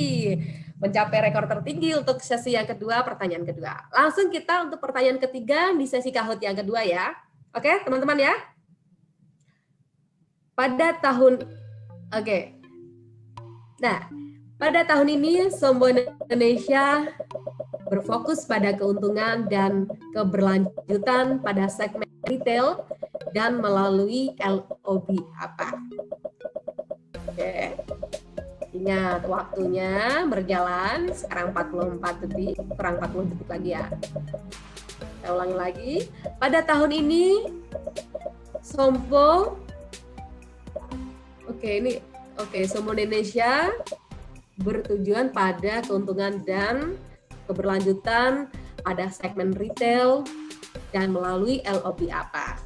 [SPEAKER 1] mencapai rekor tertinggi untuk sesi yang kedua, pertanyaan kedua. Langsung kita untuk pertanyaan ketiga di sesi Kahoot yang kedua ya. Oke, teman-teman ya. Pada tahun tahun ini Sombon Indonesia berfokus pada keuntungan dan keberlanjutan pada segmen retail dan melalui LOB apa? Oke. Ingat waktunya berjalan sekarang 44 detik, kurang 40 detik lagi ya. Saya ulangi lagi. Pada tahun ini Sombon Sombon Indonesia bertujuan pada keuntungan dan keberlanjutan pada segmen retail dan melalui LOB apa?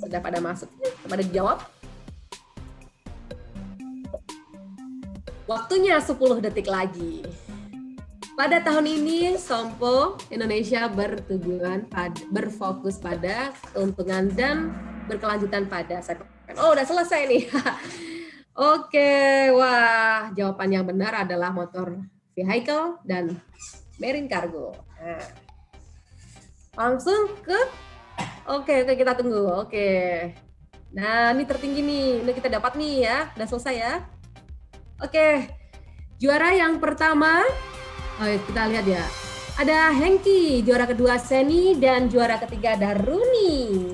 [SPEAKER 1] Sudah pada masuk? Pada dijawab? Waktunya 10 detik lagi. Pada tahun ini, Sombon Indonesia berfokus pada keuntungan dan berkelanjutan pada segmen. Oh, udah selesai nih. Oke, wah, jawaban yang benar adalah motor vehicle dan marine cargo. Nah, langsung ke, oke, kita tunggu. Oke, nah ini tertinggi nih, ini kita dapat nih ya, udah selesai ya. Oke, juara yang pertama, kita lihat ya. Ada Hengki, juara kedua Seni, dan juara ketiga ada Runi.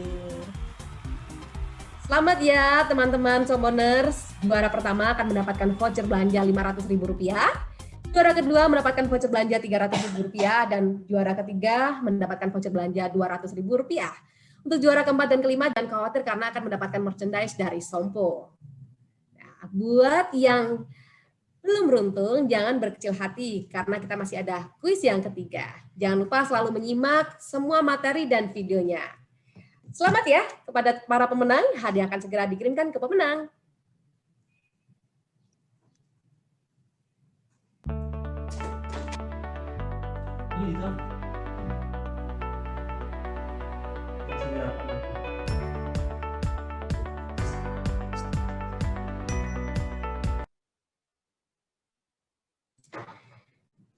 [SPEAKER 1] Selamat ya teman-teman Somboners. Juara pertama akan mendapatkan voucher belanja Rp500.000. Juara kedua mendapatkan voucher belanja Rp300.000 dan juara ketiga mendapatkan voucher belanja Rp200.000. Untuk juara keempat dan kelima jangan khawatir karena akan mendapatkan merchandise dari Sombon. Nah, buat yang belum beruntung, jangan berkecil hati karena kita masih ada kuis yang ketiga. Jangan lupa selalu menyimak semua materi dan videonya. Selamat ya kepada para pemenang, hadiah akan segera dikirimkan ke pemenang.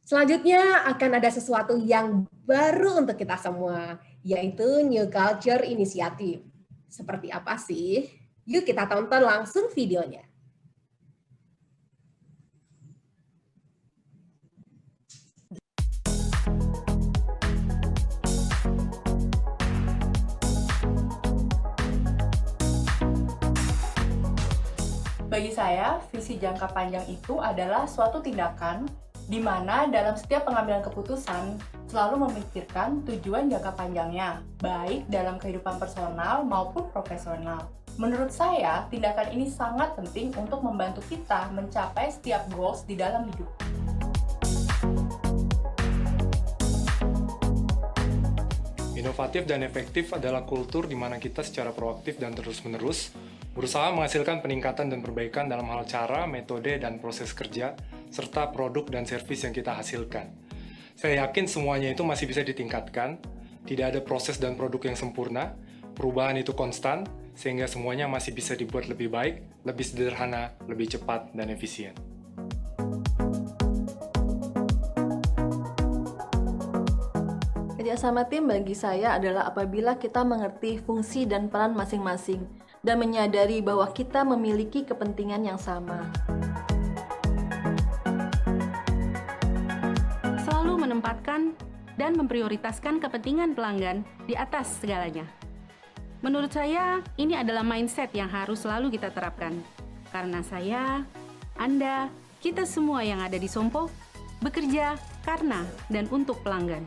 [SPEAKER 1] Selanjutnya akan ada sesuatu yang baru untuk kita semua, yaitu New Culture Initiative. Seperti apa sih? Yuk kita tonton langsung videonya.
[SPEAKER 8] Bagi saya, visi jangka panjang itu adalah suatu tindakan di mana dalam setiap pengambilan keputusan, selalu memikirkan tujuan jangka panjangnya, baik dalam kehidupan personal maupun profesional. Menurut saya, tindakan ini sangat penting untuk membantu kita mencapai setiap goals di dalam hidup.
[SPEAKER 9] Inovatif dan efektif adalah kultur di mana kita secara proaktif dan terus-menerus berusaha menghasilkan peningkatan dan perbaikan dalam hal cara, metode, dan proses kerja, serta produk dan servis yang kita hasilkan. Saya yakin semuanya itu masih bisa ditingkatkan, tidak ada proses dan produk yang sempurna, perubahan itu konstan, sehingga semuanya masih bisa dibuat lebih baik, lebih sederhana, lebih cepat, dan efisien.
[SPEAKER 10] Kerjasama tim bagi saya adalah apabila kita mengerti fungsi dan peran masing-masing dan menyadari bahwa kita memiliki kepentingan yang sama.
[SPEAKER 11] Selalu menempatkan dan memprioritaskan kepentingan pelanggan di atas segalanya. Menurut saya, ini adalah mindset yang harus selalu kita terapkan. Karena saya, Anda, kita semua yang ada di Sompo, bekerja karena dan untuk pelanggan.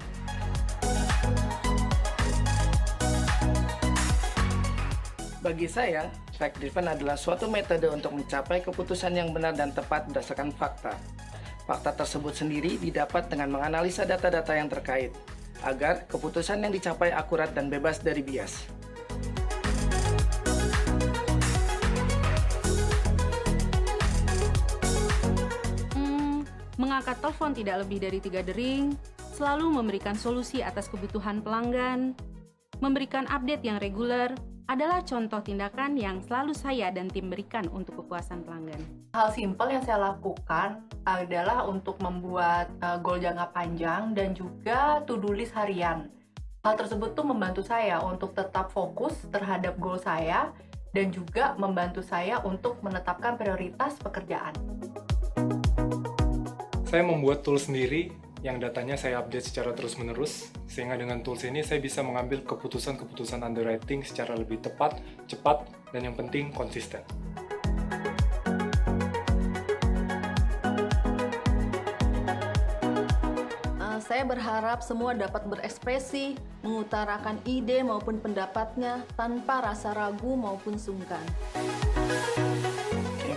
[SPEAKER 12] Bagi saya, fact driven adalah suatu metode untuk mencapai keputusan yang benar dan tepat berdasarkan fakta. Fakta tersebut sendiri didapat dengan menganalisa data-data yang terkait, agar keputusan yang dicapai akurat dan bebas dari bias.
[SPEAKER 11] Mengangkat telepon tidak lebih dari 3 dering, selalu memberikan solusi atas kebutuhan pelanggan, memberikan update yang reguler, adalah contoh tindakan yang selalu saya dan tim berikan untuk kepuasan pelanggan.
[SPEAKER 8] Hal simpel yang saya lakukan adalah untuk membuat goal jangka panjang dan juga to-do list harian. Hal tersebut tuh membantu saya untuk tetap fokus terhadap goal saya dan juga membantu saya untuk menetapkan prioritas pekerjaan.
[SPEAKER 9] Saya membuat tools sendiri yang datanya saya update secara terus-menerus, sehingga dengan tools ini saya bisa mengambil keputusan-keputusan underwriting secara lebih tepat, cepat, dan yang penting konsisten.
[SPEAKER 10] Saya berharap semua dapat berekspresi, mengutarakan ide maupun pendapatnya tanpa rasa ragu maupun sungkan.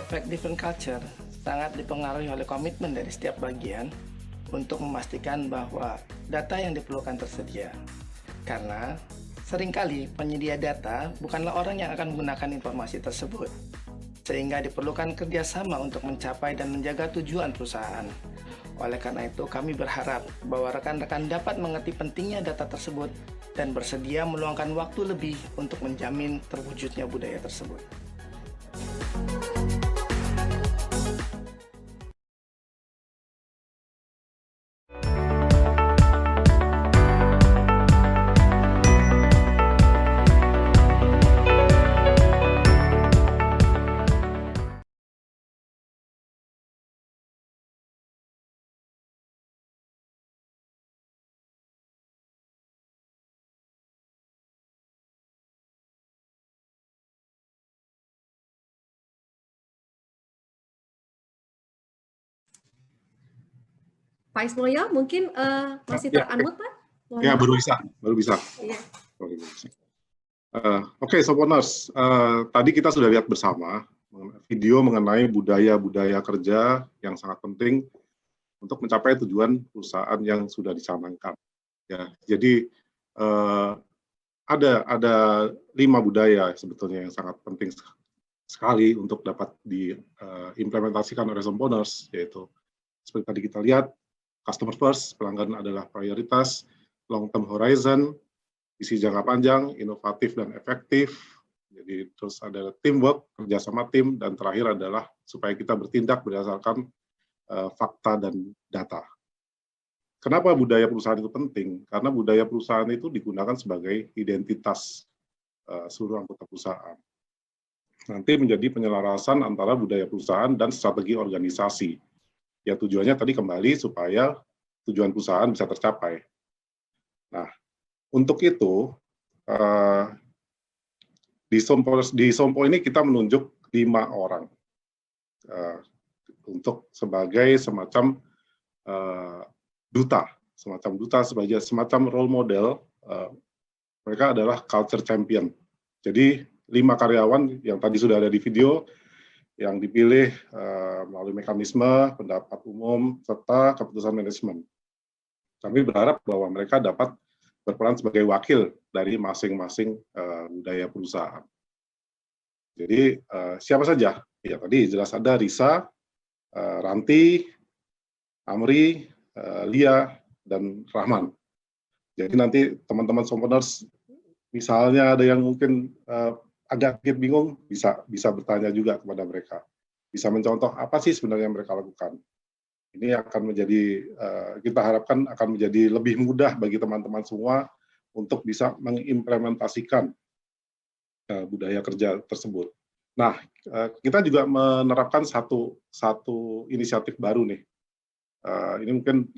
[SPEAKER 12] Fact driven culture sangat dipengaruhi oleh komitmen dari setiap bagian untuk memastikan bahwa data yang diperlukan tersedia. Karena seringkali penyedia data bukanlah orang yang akan menggunakan informasi tersebut, sehingga diperlukan kerjasama untuk mencapai dan menjaga tujuan perusahaan. Oleh karena itu, kami berharap bahwa rekan-rekan dapat mengerti pentingnya data tersebut dan bersedia meluangkan waktu lebih untuk menjamin terwujudnya budaya tersebut.
[SPEAKER 1] Pak Ismoyo mungkin masih ter-unmute, Pak?
[SPEAKER 5] Ya, baru bisa.
[SPEAKER 1] Iya.
[SPEAKER 5] Oke, Somponers, tadi kita sudah lihat bersama video mengenai budaya-budaya kerja yang sangat penting untuk mencapai tujuan perusahaan yang sudah dicanangkan. Ya, jadi ada 5 budaya sebetulnya yang sangat penting sekali untuk dapat diimplementasikan oleh Somponers, yaitu seperti tadi kita lihat, customer first, pelanggan adalah prioritas, long term horizon, visi jangka panjang, inovatif dan efektif. Jadi terus ada teamwork, kerja sama tim, dan terakhir adalah supaya kita bertindak berdasarkan fakta dan data. Kenapa budaya perusahaan itu penting? Karena budaya perusahaan itu digunakan sebagai identitas seluruh anggota perusahaan. Nanti menjadi penyelarasan antara budaya perusahaan dan strategi organisasi. Ya tujuannya tadi kembali supaya tujuan perusahaan bisa tercapai. Nah, untuk itu di Sompo ini kita menunjuk 5 orang untuk sebagai semacam duta semacam duta, sebagai semacam role model. Mereka adalah culture champion. Jadi 5 karyawan yang tadi sudah ada di video, yang dipilih melalui mekanisme pendapat umum serta keputusan manajemen. Kami berharap bahwa mereka dapat berperan sebagai wakil dari masing-masing budaya perusahaan. Jadi siapa saja? Ya tadi jelas ada Risa, Ranti, Amri, Lia, dan Rahman. Jadi nanti teman-teman Somponers, misalnya ada yang mungkin agak bingung, bisa bertanya juga kepada mereka. Bisa mencontoh apa sih sebenarnya yang mereka lakukan. Ini akan menjadi, kita harapkan akan menjadi lebih mudah bagi teman-teman semua untuk bisa mengimplementasikan budaya kerja tersebut. Nah, kita juga menerapkan satu inisiatif baru nih. Ini mungkin,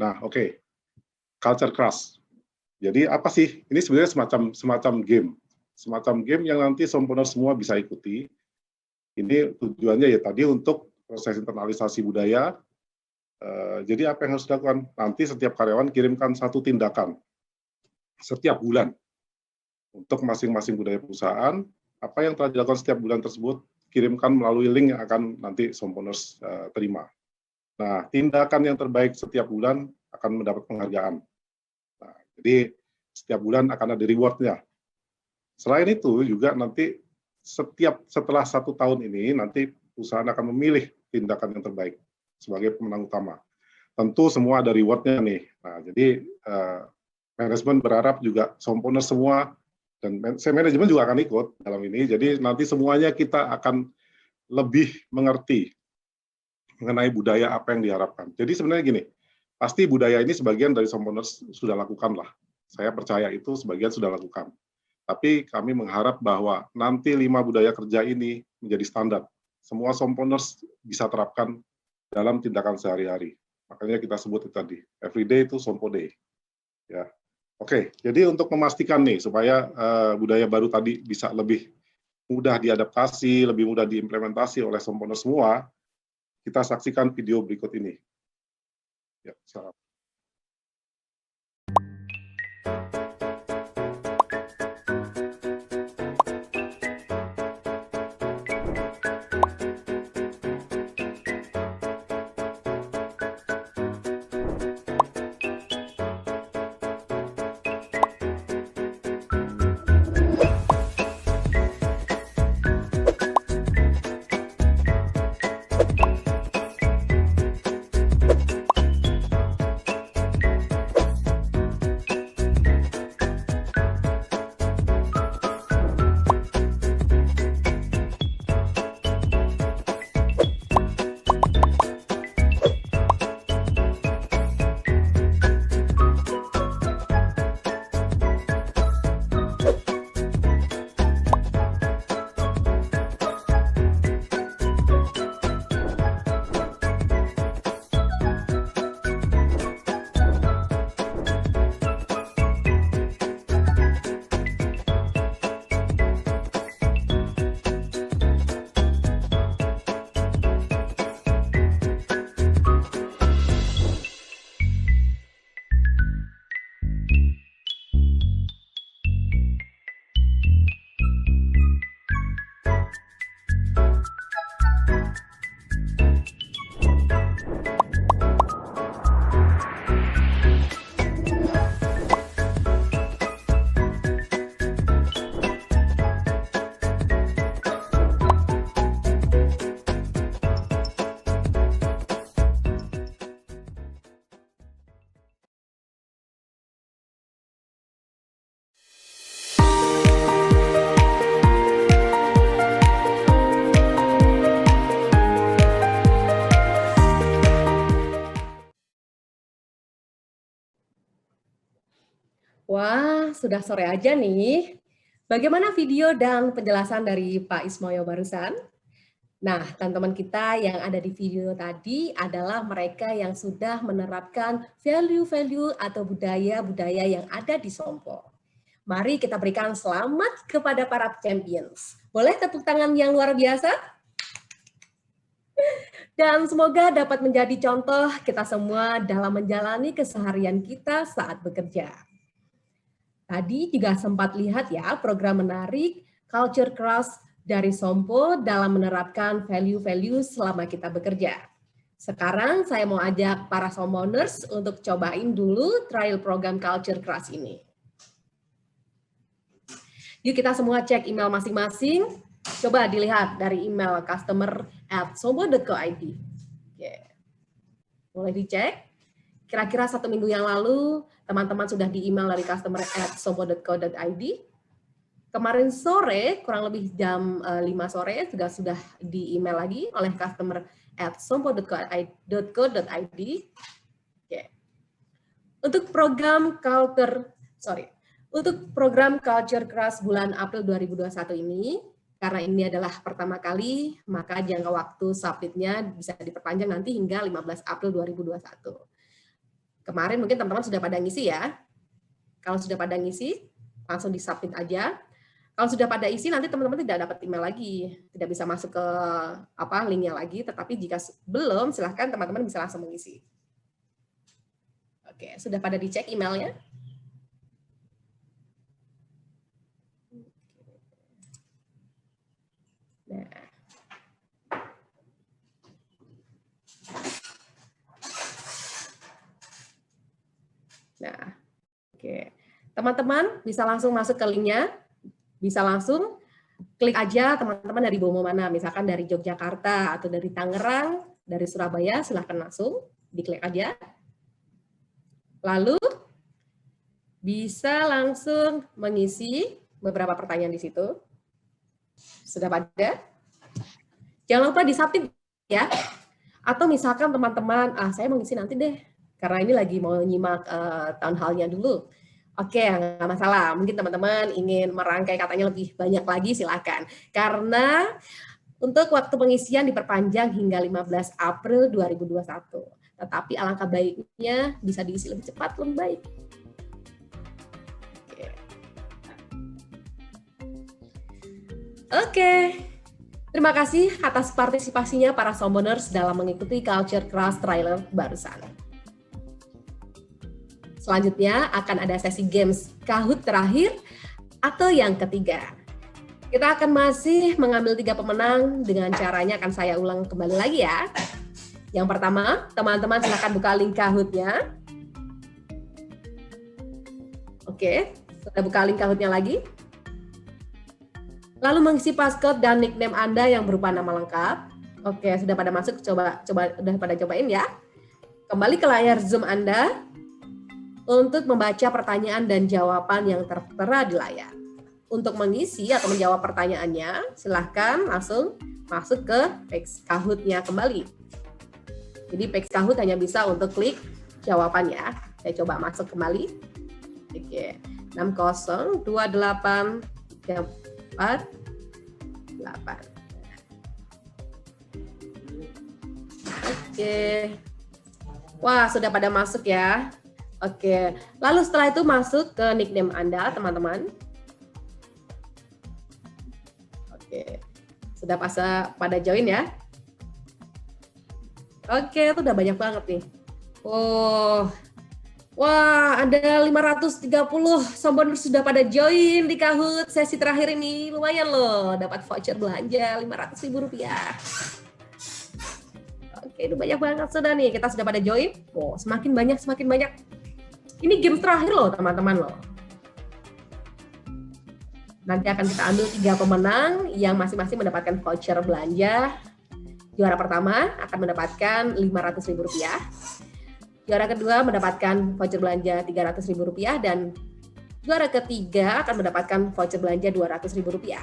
[SPEAKER 5] culture crush. Jadi apa sih? Ini sebenarnya semacam game yang nanti Somponers semua bisa ikuti. Ini tujuannya ya tadi untuk proses internalisasi budaya. Jadi apa yang harus dilakukan? Nanti setiap karyawan kirimkan satu tindakan setiap bulan untuk masing-masing budaya perusahaan. Apa yang telah dilakukan setiap bulan tersebut kirimkan melalui link yang akan nanti Somponers terima. Nah, tindakan yang terbaik setiap bulan akan mendapat penghargaan. Nah, jadi setiap bulan akan ada reward-nya. Selain itu juga nanti setelah 1 tahun ini nanti perusahaan akan memilih tindakan yang terbaik sebagai pemenang utama. Tentu semua ada reward-nya nih. Nah, jadi manajemen berharap juga Somponers semua dan manajemen juga akan ikut dalam ini. Jadi nanti semuanya kita akan lebih mengerti mengenai budaya apa yang diharapkan. Jadi sebenarnya gini, pasti budaya ini sebagian dari Somponers sudah lakukan lah. Saya percaya itu sebagian sudah lakukan. Tapi kami mengharap bahwa nanti 5 budaya kerja ini menjadi standar. Semua Somponers bisa terapkan dalam tindakan sehari-hari. Makanya kita sebut itu tadi, everyday itu Sompo Day. Ya. Oke, jadi untuk memastikan nih supaya budaya baru tadi bisa lebih mudah diadaptasi, lebih mudah diimplementasi oleh Somponers semua, kita saksikan video berikut ini. Ya, silakan.
[SPEAKER 1] Wah, sudah sore aja nih. Bagaimana video dan penjelasan dari Pak Ismoyo barusan? Nah, teman-teman kita yang ada di video tadi adalah mereka yang sudah menerapkan value-value atau budaya-budaya yang ada di Sompo. Mari kita berikan selamat kepada para champions. Boleh tepuk tangan yang luar biasa? Dan semoga dapat menjadi contoh kita semua dalam menjalani keseharian kita saat bekerja. Tadi juga sempat lihat ya program menarik Culture Crush dari Sompo dalam menerapkan value-value selama kita bekerja. Sekarang saya mau ajak para Somponers untuk cobain dulu trial program Culture Crush ini. Yuk kita semua cek email masing-masing. Coba dilihat dari email customer@sompo.co.id. Oke. Boleh dicek. Kira-kira 1 minggu yang lalu, teman-teman sudah di email dari customer@sompo.co.id. Kemarin sore, kurang lebih jam 5 sore, sudah di email lagi oleh customer@sompo.co.id. Oke. Untuk program Culture Crush bulan April 2021 ini, karena ini adalah pertama kali, maka jangka waktu submit-nya bisa diperpanjang nanti hingga 15 April 2021. Kemarin mungkin teman-teman sudah pada ngisi ya. Kalau sudah pada ngisi, langsung di-submit aja. Kalau sudah pada isi, nanti teman-teman tidak dapat email lagi. Tidak bisa masuk ke linknya lagi, tetapi jika belum, silahkan teman-teman bisa langsung mengisi. Oke, sudah pada dicek emailnya? Nah, oke. Teman-teman bisa langsung masuk ke linknya, bisa langsung klik aja teman-teman dari Bomo mana, misalkan dari Yogyakarta atau dari Tangerang, dari Surabaya, silahkan langsung diklik aja. Lalu bisa langsung mengisi beberapa pertanyaan di situ. Sudah pada? Jangan lupa di-submit ya. Atau misalkan teman-teman, saya mau ngisi nanti deh, karena ini lagi mau nyimak town hall-nya dulu. Oke, nggak masalah. Mungkin teman-teman ingin merangkai katanya lebih banyak lagi, silakan. Karena untuk waktu pengisian diperpanjang hingga 15 April 2021. Tetapi alangkah baiknya bisa diisi lebih cepat, lebih baik. Oke. Terima kasih atas partisipasinya para Somponers dalam mengikuti Culture Crush trailer barusan. Selanjutnya akan ada sesi games Kahoot terakhir atau yang ketiga. Kita akan masih mengambil 3 pemenang dengan caranya akan saya ulang kembali lagi ya. Yang pertama, teman-teman silakan buka link Kahoot-nya. Oke, sudah buka link Kahoot-nya lagi. Lalu mengisi passcode dan nickname Anda yang berupa nama lengkap. Oke, sudah pada masuk, coba udah pada cobain ya. Kembali ke layar Zoom Anda untuk membaca pertanyaan dan jawaban yang tertera di layar. Untuk mengisi atau menjawab pertanyaannya, silahkan langsung masuk ke page Kahoot-nya kembali. Jadi page Kahoot hanya bisa untuk klik jawabannya. Saya coba masuk kembali. Oke, 602848. Oke. Wah, sudah pada masuk ya. Oke, lalu setelah itu masuk ke nickname Anda, teman-teman. Oke, sudah pada join ya. Oke, itu udah banyak banget nih. Oh, wah, ada 530 Somponers sudah pada join di Kahoot sesi terakhir ini. Lumayan loh, dapat voucher belanja Rp500.000. Oke, itu banyak banget sudah nih. Kita sudah pada join. Oh, semakin banyak, semakin banyak. Ini game terakhir loh, teman-teman loh. Nanti akan kita ambil 3 pemenang yang masing-masing mendapatkan voucher belanja. Juara pertama akan mendapatkan Rp500.000. Juara kedua mendapatkan voucher belanja Rp300.000 dan juara ketiga akan mendapatkan voucher belanja Rp200.000.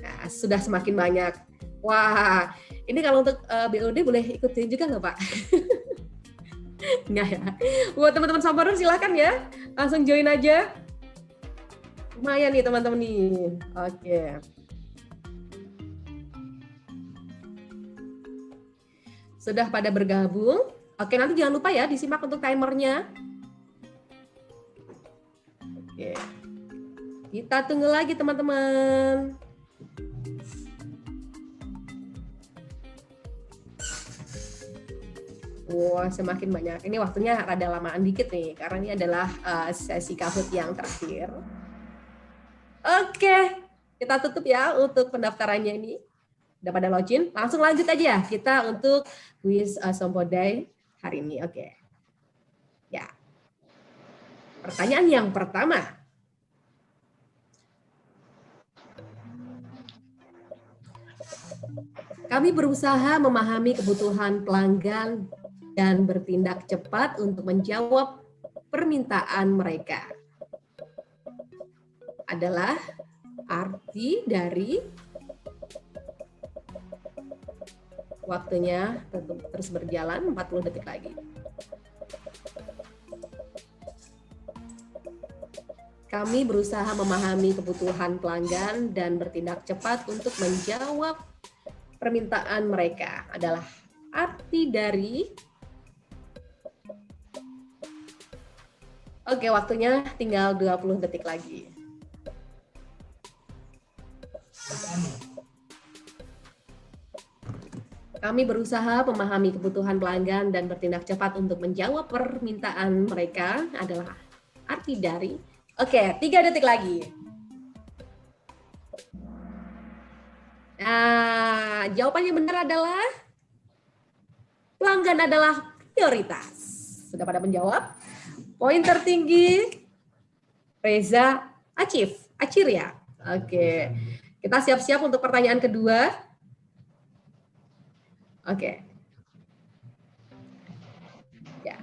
[SPEAKER 1] Nah, sudah semakin banyak. Wah, ini kalau untuk BOD boleh ikutin juga nggak Pak? Nggak ya. Buat teman-teman Somponers silakan ya, langsung join aja. Lumayan nih teman-teman nih. Oke. Sudah pada bergabung. Oke, nanti jangan lupa ya disimak untuk timernya. Oke. Kita tunggu lagi teman-teman. semakin banyak. Ini waktunya rada lamaan dikit nih, karena ini adalah sesi Kahoot yang terakhir. Oke, kita tutup ya untuk pendaftarannya ini. Udah pada login, langsung lanjut aja kita untuk quiz Sompodai hari ini. Oke. Ya. Pertanyaan yang pertama. Kami berusaha memahami kebutuhan pelanggan dan bertindak cepat untuk menjawab permintaan mereka. Adalah arti dari waktunya terus berjalan 40 detik lagi. Kami berusaha memahami kebutuhan pelanggan dan bertindak cepat untuk menjawab permintaan mereka. Adalah arti dari. Oke, waktunya tinggal 20 detik lagi. Kami berusaha memahami kebutuhan pelanggan dan bertindak cepat untuk menjawab permintaan mereka adalah arti dari. Oke, 3 detik lagi. Nah, jawabannya benar adalah pelanggan adalah prioritas. Sudah pada menjawab? Poin tertinggi Reza Acir ya. Oke, kita siap-siap untuk pertanyaan kedua. Oke. Ya.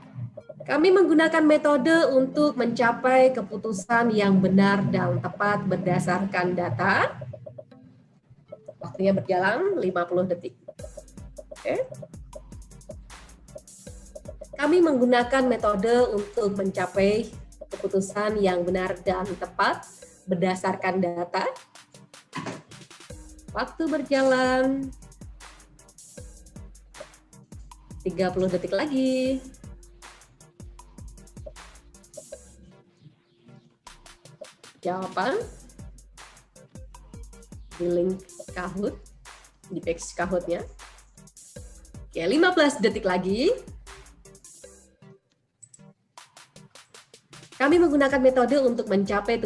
[SPEAKER 1] Kami menggunakan metode untuk mencapai keputusan yang benar dan tepat berdasarkan data. Waktunya berjalan 50 detik. Oke. Kami menggunakan metode untuk mencapai keputusan yang benar dan tepat berdasarkan data. Waktu berjalan 30 detik lagi. Jawaban di link Kahoot, di page Kahoot-nya. Oke, 15 detik lagi. Kami menggunakan metode untuk mencapai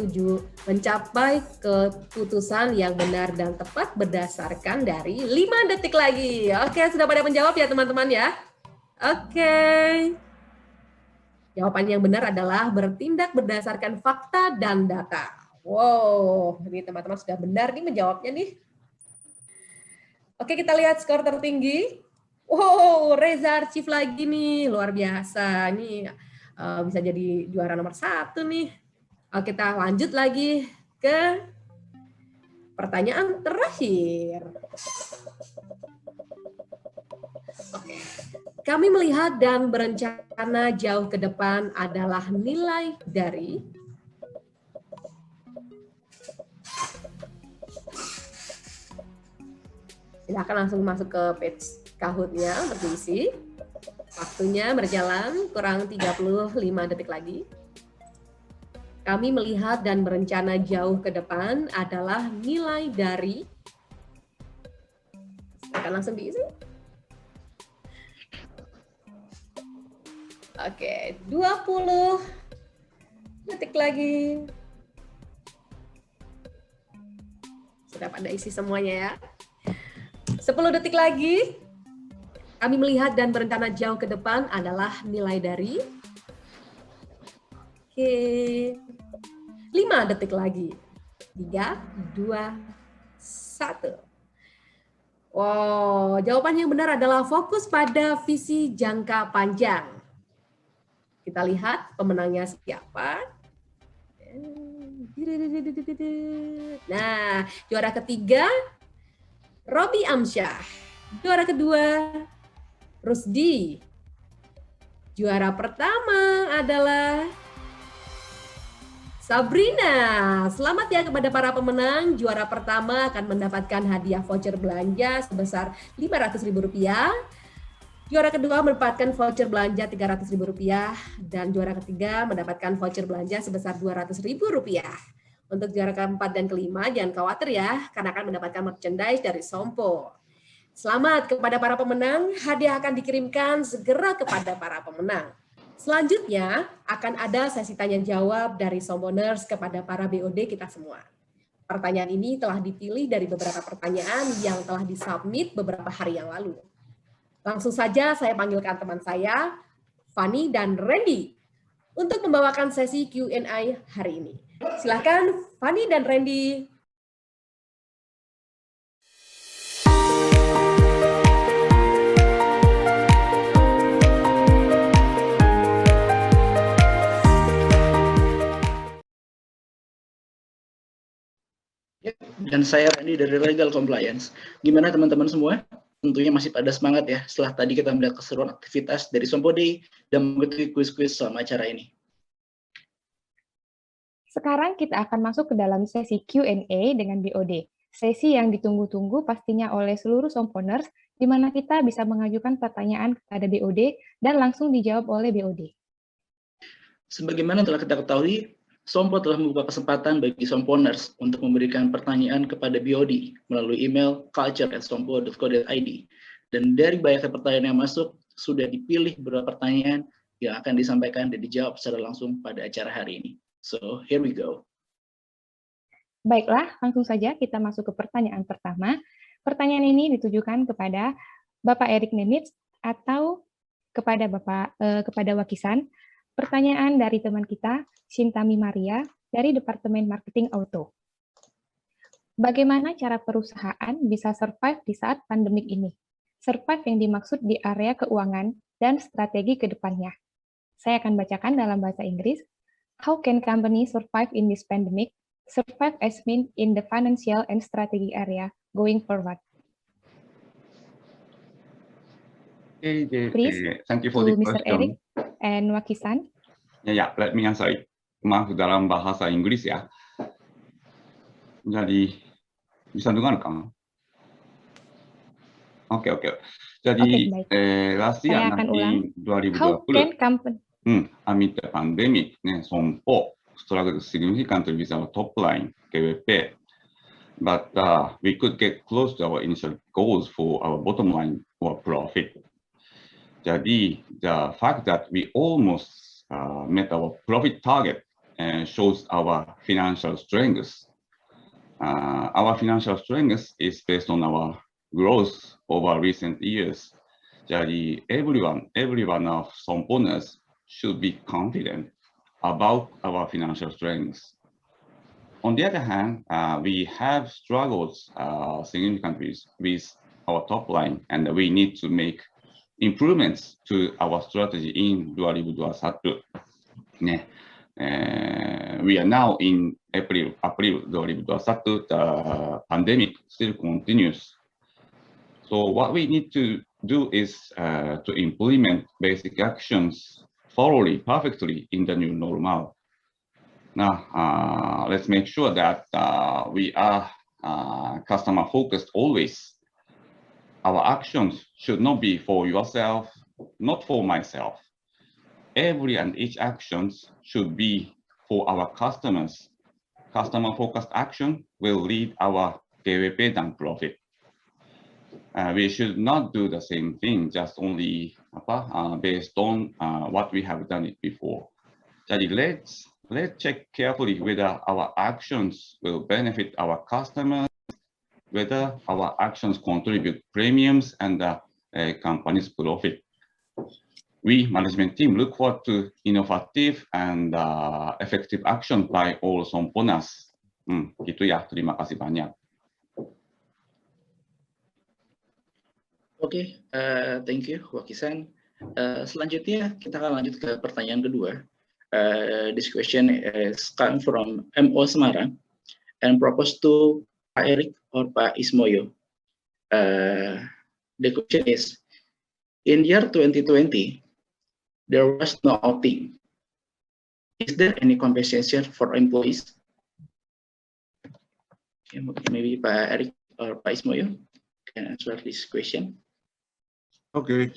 [SPEAKER 1] keputusan yang benar dan tepat berdasarkan dari 5 detik lagi. Oke, sudah pada menjawab ya teman-teman ya? Oke. Jawaban yang benar adalah bertindak berdasarkan fakta dan data. Wow, ini teman-teman sudah benar nih menjawabnya nih. Oke, kita lihat skor tertinggi. Wow, Reza Archief lagi nih, luar biasa. Ini bisa jadi juara nomor 1 nih. Oke, kita lanjut lagi ke pertanyaan terakhir. Oke. Kami melihat dan berencana jauh ke depan adalah nilai dari. Silakan langsung masuk ke page Kahoot-nya berisi. Waktunya berjalan kurang 35 detik lagi. Kami melihat dan berencana jauh ke depan adalah nilai dari. Akan langsung diisi. Oke, 20 detik lagi. Sudah pada isi semuanya ya. 10 detik lagi. Kami melihat dan berencana jauh ke depan adalah nilai dari. Oke. 5 detik lagi. 3, 2, 1. Wow, jawaban yang benar adalah fokus pada visi jangka panjang. Kita lihat pemenangnya siapa. Nah, juara ketiga, Robi Amsyah. Juara kedua, Rusdi. Juara pertama adalah Sabrina. Selamat ya kepada para pemenang. Juara pertama akan mendapatkan hadiah voucher belanja sebesar Rp500.000. Juara kedua mendapatkan voucher belanja Rp300.000 dan juara ketiga mendapatkan voucher belanja sebesar Rp200.000. Untuk juara keempat dan kelima jangan khawatir ya, karena akan mendapatkan merchandise dari Sompo. Selamat kepada para pemenang, hadiah akan dikirimkan segera kepada para pemenang. Selanjutnya akan ada sesi tanya jawab dari Somboners kepada para BOD kita semua. Pertanyaan ini telah dipilih dari beberapa pertanyaan yang telah disubmit beberapa hari yang lalu. Langsung saja saya panggilkan teman saya, Fanny dan Randy, untuk membawakan sesi Q&A hari ini. Silakan Fanny dan Randy.
[SPEAKER 12] Dan saya Randy dari Legal Compliance. Gimana teman-teman semua? Tentunya masih pada semangat ya setelah tadi kita melihat keseruan aktivitas dari Sompode dan mengikuti kuis-kuis selama acara ini.
[SPEAKER 13] Sekarang kita akan masuk ke dalam sesi Q&A dengan BOD. Sesi yang ditunggu-tunggu pastinya oleh seluruh Somponers, di mana kita bisa mengajukan pertanyaan kepada BOD dan langsung dijawab oleh BOD.
[SPEAKER 12] Sebagaimana telah kita ketahui, Sompo telah membuka kesempatan bagi Somponers untuk memberikan pertanyaan kepada BOD melalui email culture@sompo.co.id. Dan dari banyaknya pertanyaan yang masuk, sudah dipilih beberapa pertanyaan yang akan disampaikan dan dijawab secara langsung pada acara hari ini. So, here we go.
[SPEAKER 13] Baiklah, langsung saja kita masuk ke pertanyaan pertama. Pertanyaan ini ditujukan kepada Bapak Erik Nemitz atau kepada kepada Wakisan. Pertanyaan dari teman kita, Shintami Maria, dari Departemen Marketing Auto. Bagaimana cara perusahaan bisa survive di saat pandemik ini? Survive yang dimaksud di area keuangan dan strategi ke depannya. Saya akan bacakan dalam bahasa Inggris. How can companies survive in this pandemic? Survive as mean in the financial and strategy area going forward. Please,
[SPEAKER 3] thank you for the
[SPEAKER 13] Mr.
[SPEAKER 3] question.
[SPEAKER 13] Erik and Wakisan.
[SPEAKER 3] Ya, let me answer it. Maaf dalam bahasa Inggris ya. Jadi, bisa dengar kan? Oke. Jadi, last year nanti 2020, amid the pandemic, Sompo struggled significantly with our top line, KWP. But we could get close to our initial goals for our bottom line or profit. Jadi, the fact that we almost met our profit target shows our financial strength. Our financial strength is based on our growth over recent years. Jadi, everyone of Somponers should be confident about our financial strength. On the other hand, we have struggled significantly with our top line, and we need to make improvements to our strategy in 2021. We are now in April 2021, the pandemic still continues. So what we need to do is to implement basic actions thoroughly, perfectly in the new normal. Now, let's make sure that we are customer focused always. Our actions should not be for yourself, not for myself. Every and each actions should be for our customers. Customer-focused action will lead our KWP dan profit. We should not do the same thing just only based on what we have done it before. Jadi let's check carefully whether our actions will benefit our customers, whether our actions contribute premiums and the company's profit. We, management team, look forward to innovative and effective action by all Somponers. Gitu ya, terima kasih banyak.
[SPEAKER 12] Oke, thank you, Wakisan. Selanjutnya kita akan lanjut ke pertanyaan kedua. This question is come from MO Semarang and proposed to Pak Erik or Pak Ismoyo. The question is, in year 2020, there was no outing. Is there any compensation for employees? Okay, maybe Pak Erik or Pak Ismoyo can answer this question.
[SPEAKER 5] Oke,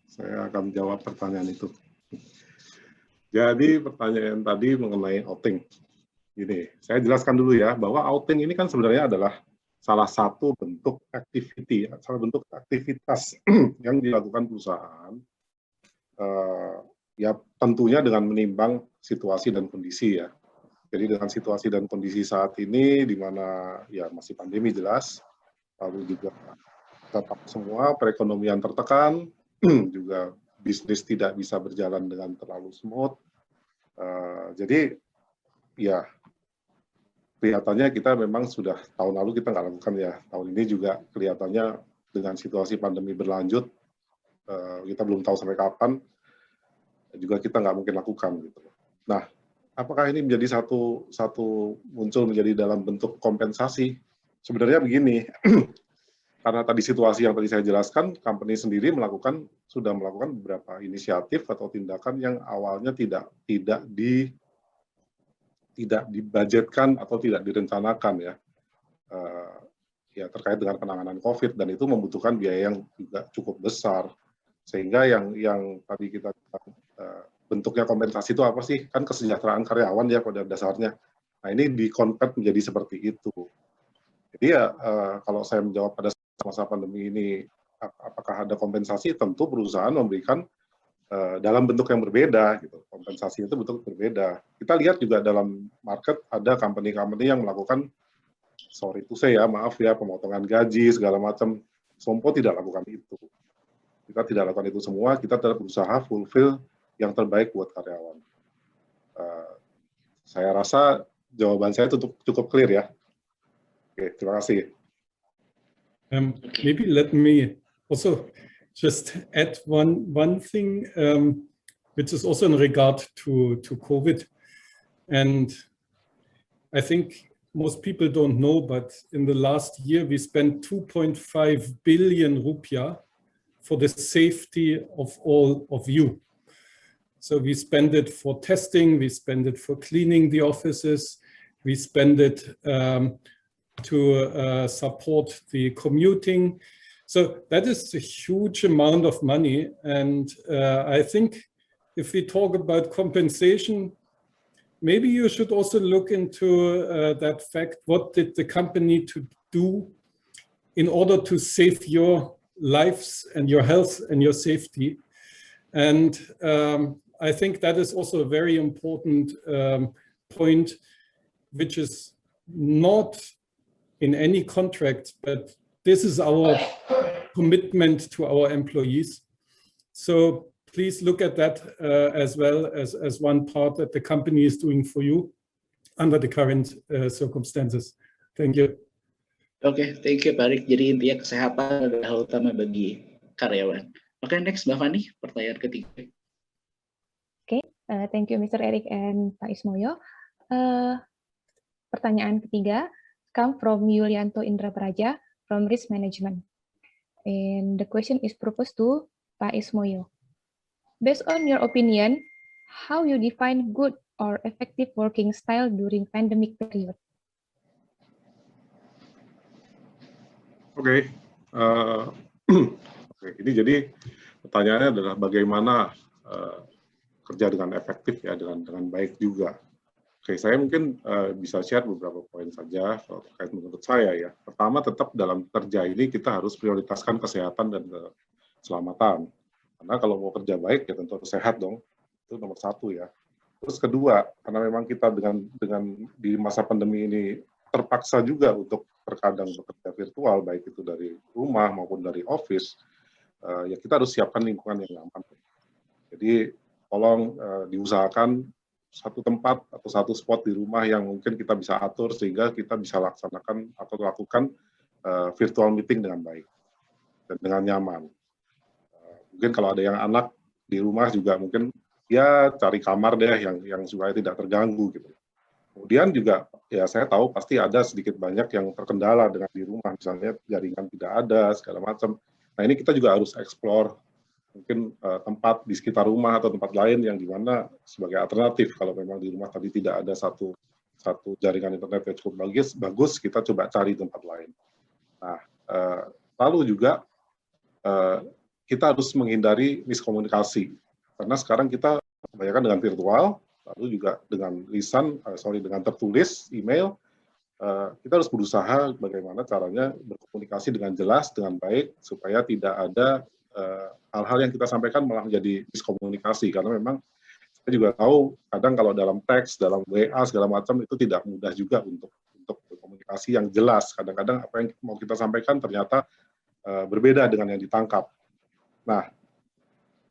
[SPEAKER 5] saya akan jawab pertanyaan itu. Jadi pertanyaan tadi mengenai outing. Gini, saya jelaskan dulu ya, bahwa outing ini kan sebenarnya adalah salah satu bentuk aktivitas yang dilakukan perusahaan, ya tentunya dengan menimbang situasi dan kondisi ya. Jadi dengan situasi dan kondisi saat ini, di mana ya masih pandemi jelas, lalu juga tetap semua perekonomian tertekan, juga bisnis tidak bisa berjalan dengan terlalu smooth. Jadi ya kelihatannya kita memang sudah tahun lalu kita nggak lakukan ya. Tahun ini juga kelihatannya dengan situasi pandemi berlanjut, kita belum tahu sampai kapan, juga kita nggak mungkin lakukan gitu. Nah, apakah ini menjadi muncul menjadi dalam bentuk kompensasi? Sebenarnya begini, karena tadi situasi yang tadi saya jelaskan, company sendiri sudah melakukan beberapa inisiatif atau tindakan yang awalnya tidak dibudgetkan atau tidak direncanakan ya, ya terkait dengan penanganan COVID, dan itu membutuhkan biaya yang juga cukup besar, sehingga yang tadi kita bentuknya kompensasi itu apa sih? Kan kesejahteraan karyawan ya pada dasarnya. Nah ini dikonvert menjadi seperti itu. Jadi ya kalau saya menjawab pada masa pandemi ini, apakah ada kompensasi? Tentu perusahaan memberikan dalam bentuk yang berbeda, gitu. Kompensasi itu bentuk berbeda. Kita lihat juga dalam market ada company-company yang melakukan, sorry to say ya, maaf ya, pemotongan gaji segala macam. Sompo tidak lakukan itu. Kita tidak lakukan itu semua. Kita tetap berusaha fulfill yang terbaik buat karyawan. Saya rasa jawaban saya cukup clear ya. Oke, terima kasih.
[SPEAKER 2] Maybe let me also just add one thing, which is also in regard to COVID. And I think most people don't know, but in the last year, we spent 2.5 billion rupiah for the safety of all of you. So we spend it for testing, we spend it for cleaning the offices, we spend it to support the commuting. So that is a huge amount of money. And I think if we talk about compensation, maybe you should also look into that fact. What did the company to do in order to save your lives and your health and your safety? And I think that is also a very important point, which is not in any contract, but this is our commitment to our employees. So please look at that as well as one part that the company is doing for you under the current circumstances. Thank you.
[SPEAKER 14] Oke, thank you Pak Erik. Jadi intinya kesehatan adalah hal utama bagi karyawan. Oke, next Mbak Fani, pertanyaan ketiga.
[SPEAKER 13] Oke, thank you Mr. Erik and Pak Ismoyo. Pertanyaan ketiga come from Yulianto Indra Praja from Risk Management. And the question is proposed to Pak Ismoyo. Based on your opinion, how you define good or effective working style during pandemic period?
[SPEAKER 5] Oke, ini jadi pertanyaannya adalah bagaimana kerja dengan efektif ya, dengan baik juga. Oke, saya mungkin bisa share beberapa poin saja terkait menurut saya ya. Pertama, tetap dalam kerja ini kita harus prioritaskan kesehatan dan keselamatan. Karena kalau mau kerja baik ya tentu harus sehat dong. Itu nomor satu ya. Terus kedua, karena memang kita dengan di masa pandemi ini terpaksa juga untuk terkadang bekerja virtual, baik itu dari rumah maupun dari office, ya kita harus siapkan lingkungan yang nyaman. Jadi tolong diusahakan satu tempat atau satu spot di rumah yang mungkin kita bisa atur sehingga kita bisa laksanakan atau lakukan virtual meeting dengan baik dan dengan nyaman. Mungkin kalau ada yang anak di rumah juga mungkin ya cari kamar deh yang supaya tidak terganggu gitu. Kemudian juga ya saya tahu pasti ada sedikit banyak yang terkendala dengan di rumah, misalnya jaringan tidak ada segala macam. Nah ini kita juga harus explore mungkin tempat di sekitar rumah atau tempat lain yang dimana sebagai alternatif kalau memang di rumah tadi tidak ada satu jaringan internet yang cukup bagus, kita coba cari tempat lain. Nah lalu juga kita harus menghindari miskomunikasi karena sekarang kita kebanyakan dengan virtual, lalu juga dengan dengan tertulis email, kita harus berusaha bagaimana caranya berkomunikasi dengan jelas, dengan baik, supaya tidak ada hal-hal yang kita sampaikan malah menjadi miskomunikasi, karena memang kita juga tahu kadang kalau dalam teks, dalam WA segala macam itu tidak mudah juga untuk berkomunikasi yang jelas. Kadang-kadang apa yang mau kita sampaikan ternyata berbeda dengan yang ditangkap. Nah,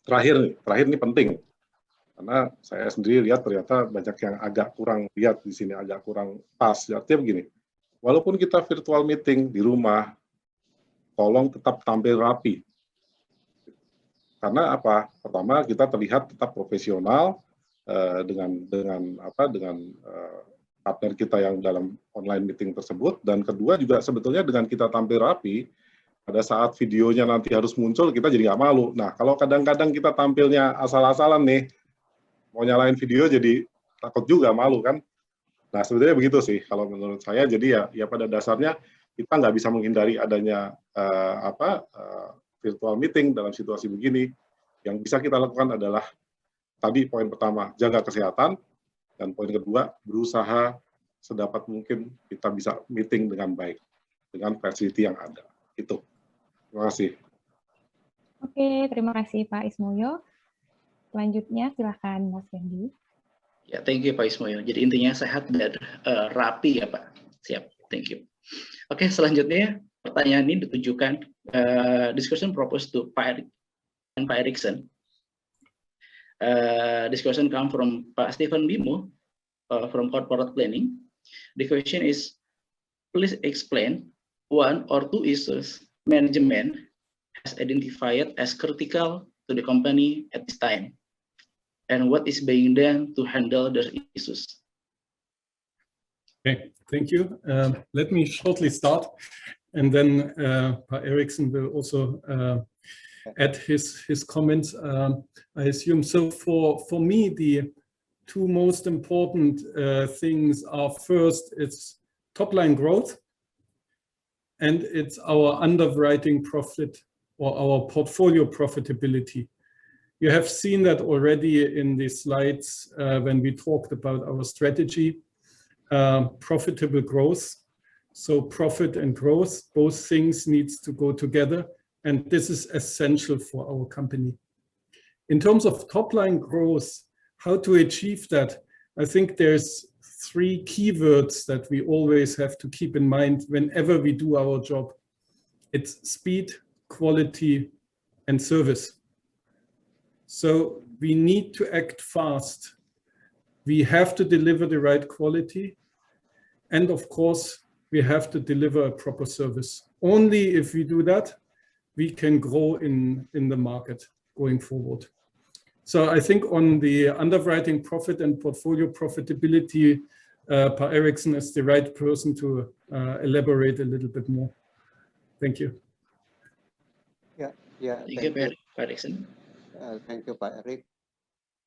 [SPEAKER 5] terakhir ini penting, karena saya sendiri lihat ternyata banyak yang agak kurang lihat di sini, agak kurang pas. Artinya begini, walaupun kita virtual meeting di rumah, tolong tetap tampil rapi. Karena apa? Pertama, kita terlihat tetap profesional dengan partner kita yang dalam online meeting tersebut, dan kedua juga sebetulnya dengan kita tampil rapi, pada saat videonya nanti harus muncul, kita jadi nggak malu. Nah, kalau kadang-kadang kita tampilnya asal-asalan nih, mau nyalain video jadi takut juga, malu kan. Nah, sebetulnya begitu sih kalau menurut saya. Jadi ya pada dasarnya kita nggak bisa menghindari adanya virtual meeting dalam situasi begini. Yang bisa kita lakukan adalah tadi poin pertama, jaga kesehatan, dan poin kedua, berusaha sedapat mungkin kita bisa meeting dengan baik dengan facility yang ada. Itu. Terima kasih.
[SPEAKER 13] Oke, terima kasih Pak Ismoyo. Selanjutnya silakan Mas Fendi.
[SPEAKER 14] Ya, thank you Pak Ismoyo. Jadi intinya sehat dan rapi ya Pak. Siap, thank you. Oke, selanjutnya pertanyaan ini ditujukan discussion proposed to Pak Erik and Pak Erikson. Discussion come from Pak Stephen Bimo from Corporate Planning. The question is, please explain one or two issues management has identified as critical to the company at this time, and what is being done to handle those issues.
[SPEAKER 2] Okay, thank you. Let me shortly start, and then Pak Erikson will also add his comments. I assume so. For me, the two most important things are, first, it's top-line growth, and it's our underwriting profit or our portfolio profitability. You have seen that already in the slides when we talked about our strategy, profitable growth. So profit and growth, both things needs to go together, and this is essential for our company. In terms of top-line growth, how to achieve that, I think there's three keywords that we always have to keep in mind whenever we do our job. It's speed, quality, and service. So we need to act fast. We have to deliver the right quality. And of course, we have to deliver a proper service. Only if we do that, we can grow in the market going forward. So I think on the underwriting profit and portfolio profitability, Per Erikson is the right person to elaborate a little bit more. Thank you.
[SPEAKER 14] Thank you, Pak Erikson.
[SPEAKER 4] Thank you, Pak Erik,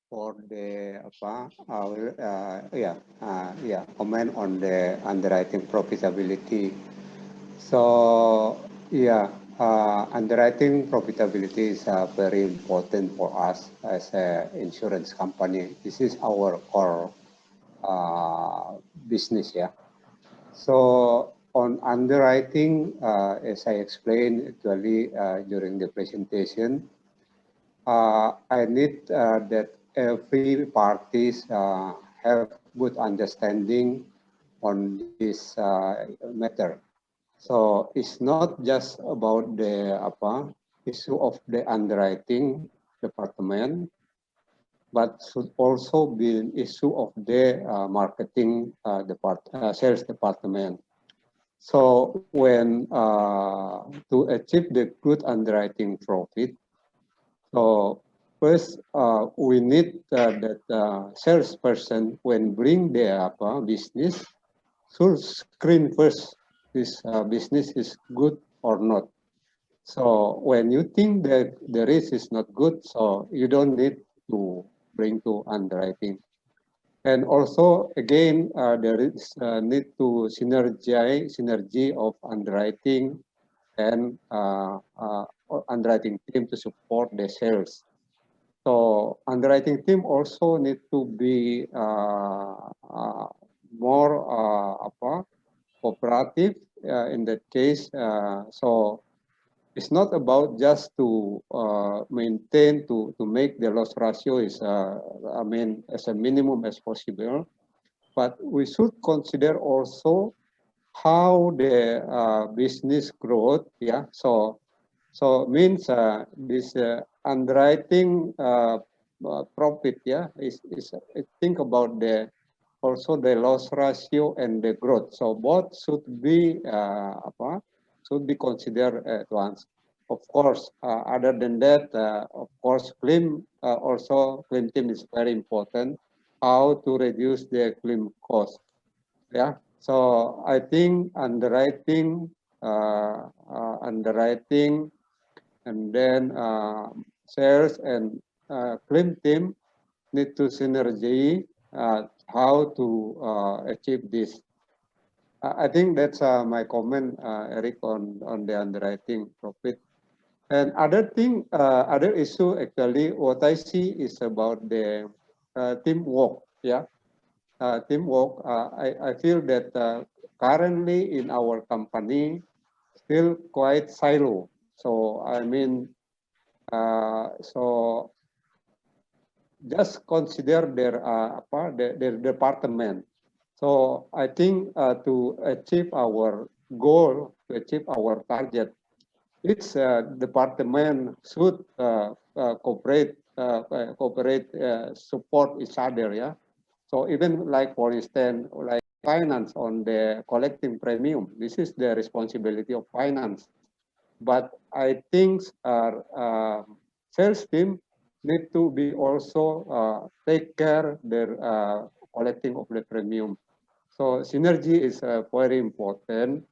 [SPEAKER 4] for the comment on the underwriting profitability. So underwriting profitability is very important for us as an insurance company. This is our core business, yeah. So on underwriting, as I explained actually during the presentation, I need that every parties have good understanding on this matter. So it's not just about the issue of the underwriting department, but should also be an issue of the marketing sales department. So when to achieve the good underwriting profit, so first we need that salesperson, when bring their business, should screen first this business is good or not. So when you think that the risk is not good, so you don't need to bring to underwriting. And also, again, there is need to synergy of underwriting and underwriting team to support the sales. So underwriting team also need to be more cooperative in that case. So it's not about just to maintain, to make the loss ratio is, I mean, as a minimum as possible, but we should consider also how the business growth, yeah. So means this underwriting profit, yeah, is think about the also the loss ratio and the growth. So both should be considered at once. Of course, other than that, of course, claim team is very important. How to reduce the claim cost? Yeah. So I think underwriting, and then sales and claim team need to synergy how to achieve this. I think that's my comment, Eric, on the underwriting profit. And other issue actually, what I see is about the teamwork. Yeah, teamwork. I feel that currently in our company still quite silo. So I mean, so just consider their department. So I think to achieve our goal, to achieve our target, each department should cooperate, support each other. Yeah. So even like, for instance, like finance on the collecting premium, this is the responsibility of finance. But I think our sales team need to be also take care their collecting of the premium. So synergy is very important.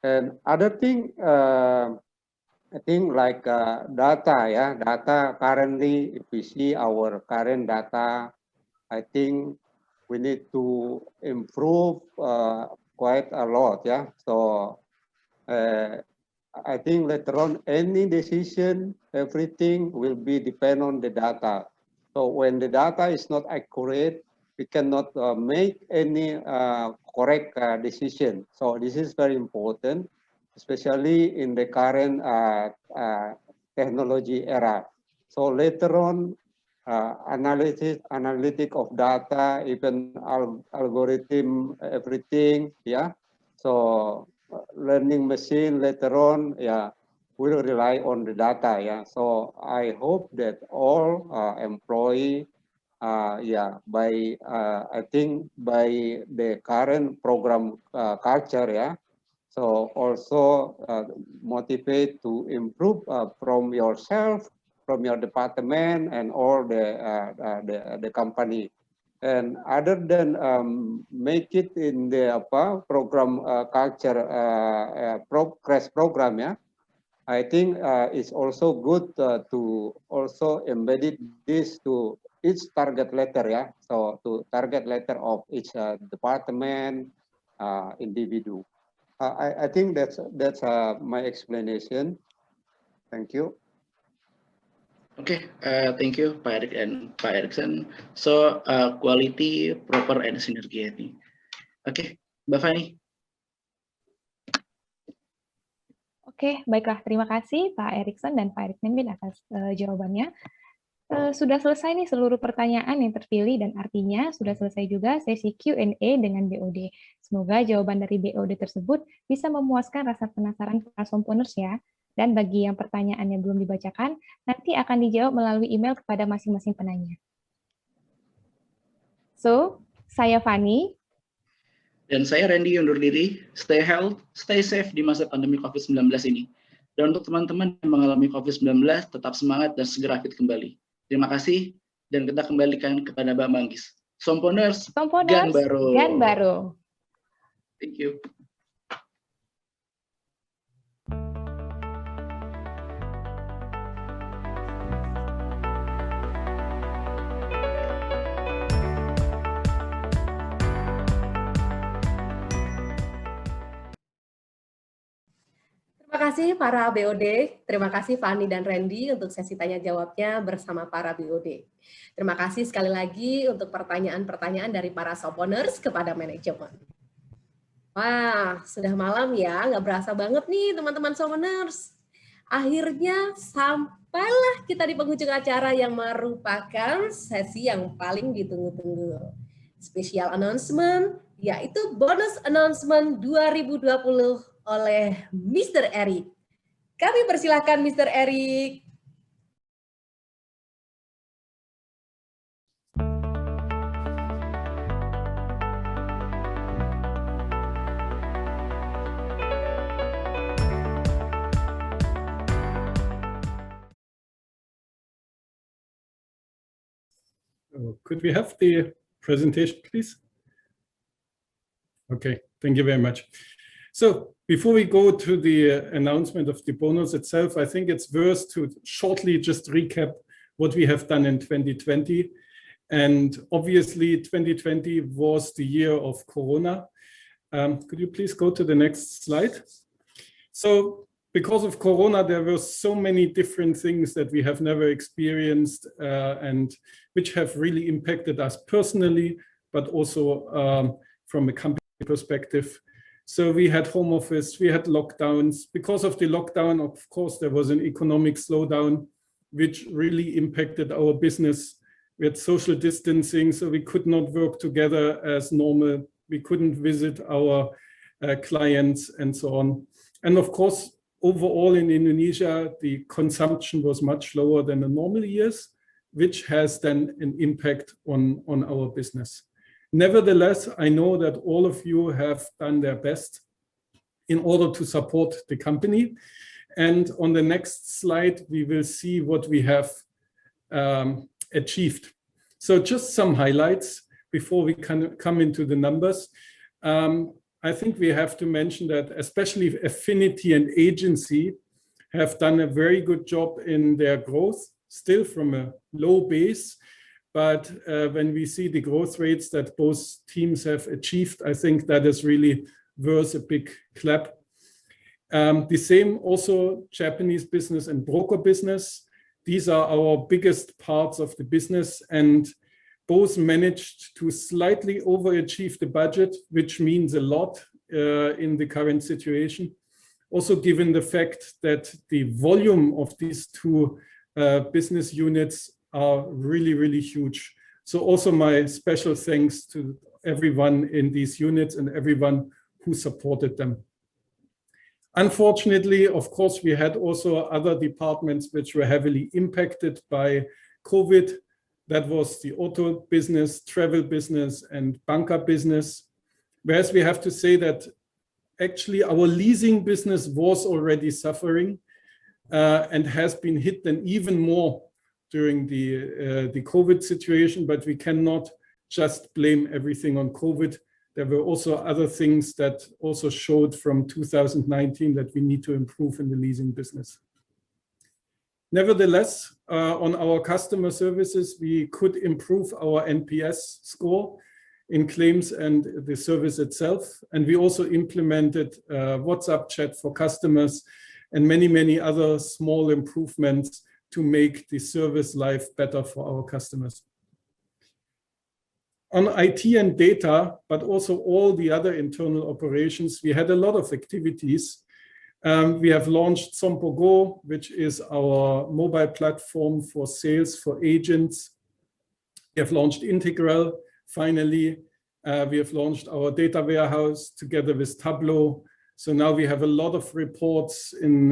[SPEAKER 4] And other thing, I think like data, yeah, data currently, if we see our current data, I think we need to improve quite a lot, yeah. So I think later on, any decision, everything will be depend on the data. So when the data is not accurate, we cannot make any correct decision. So this is very important, especially in the current technology era. So later on, analytic of data, even algorithm, everything, yeah. So learning machine later on, yeah, will rely on the data, yeah. So I hope that all employee, yeah, by I think by the current program culture, yeah. So also motivate to improve from yourself, from your department, and all the company. And other than make it in the program culture progress program, yeah, I think it's also good to also embed this to each target letter, yeah. So to target letter of each department, individual. I think that's my explanation. Thank you.
[SPEAKER 14] Okay, thank you, Pak Erick and Pak Erikson. So, quality, proper, and synergy, I think. Okay, Mbak Fani.
[SPEAKER 13] Oke, baiklah. Terima kasih Pak Erikson dan Pak Erick Nimbin atas jawabannya. Sudah selesai nih seluruh pertanyaan yang terpilih dan artinya sudah selesai juga sesi Q&A dengan BOD. Semoga jawaban dari BOD tersebut bisa memuaskan rasa penasaran para Somponers ya. Dan bagi yang pertanyaannya belum dibacakan, nanti akan dijawab melalui email kepada masing-masing penanya. So, saya Fani.
[SPEAKER 14] Dan saya Randy undur diri. Stay healthy, stay safe di masa pandemi COVID-19 ini. Dan untuk teman-teman yang mengalami COVID-19, tetap semangat dan segera fit kembali. Terima kasih, dan kita kembalikan kepada Mbak Manggis. Somponers, gan baru.
[SPEAKER 13] Gan baru.
[SPEAKER 14] Thank you.
[SPEAKER 1] Terima kasih para BOD, terima kasih Fani dan Randy untuk sesi tanya jawabnya bersama para BOD. Terima kasih sekali lagi untuk pertanyaan-pertanyaan dari para Somponers kepada manajemen. Wah, sudah malam ya, nggak berasa banget nih teman-teman Summoners. Akhirnya sampailah kita di penghujung acara yang merupakan sesi yang paling ditunggu-tunggu. Special announcement, yaitu bonus announcement 2020 oleh Mr. Eric. Kami persilahkan Mr. Eric.
[SPEAKER 2] Could we have the presentation, please? Okay, thank you very much. So before we go to the announcement of the bonus itself, I think it's worth to shortly just recap what we have done in 2020. And obviously 2020 was the year of Corona. Could you please go to the next slide? So because of Corona, there were so many different things that we have never experienced and which have really impacted us personally, but also from a company perspective. So we had home office, we had lockdowns. Because of the lockdown, of course, there was an economic slowdown, which really impacted our business. We had social distancing, so we could not work together as normal. We couldn't visit our clients and so on. And of course, overall in Indonesia, the consumption was much lower than the normal years, which has then an impact on our business. Nevertheless, I know that all of you have done their best in order to support the company. And on the next slide, we will see what we have achieved. So just some highlights before we can come into the numbers. I think we have to mention that especially Affinity and Agency have done a very good job in their growth, still from a low base. But when we see the growth rates that both teams have achieved, I think that is really worth a big clap. The same also Japanese business and broker business. These are our biggest parts of the business, and both managed to slightly overachieve the budget, which means a lot in the current situation. Also, given the fact that the volume of these two business units are really, really huge. So also my special thanks to everyone in these units and everyone who supported them. Unfortunately, of course, we had also other departments which were heavily impacted by COVID. That was the auto business, travel business, and banca business. Whereas we have to say that actually our leasing business was already suffering and has been hit then even more during the COVID situation, but we cannot just blame everything on COVID. There were also other things that also showed from 2019 that we need to improve in the leasing business. Nevertheless, on our customer services, we could improve our NPS score in claims and the service itself. And we also implemented WhatsApp chat for customers and many, many other small improvements to make the service life better for our customers. On IT and data, but also all the other internal operations, we had a lot of activities. We have launched Sompo Go, which is our mobile platform for sales for agents. We have launched Integral, finally. We have launched our data warehouse together with Tableau. So now we have a lot of reports in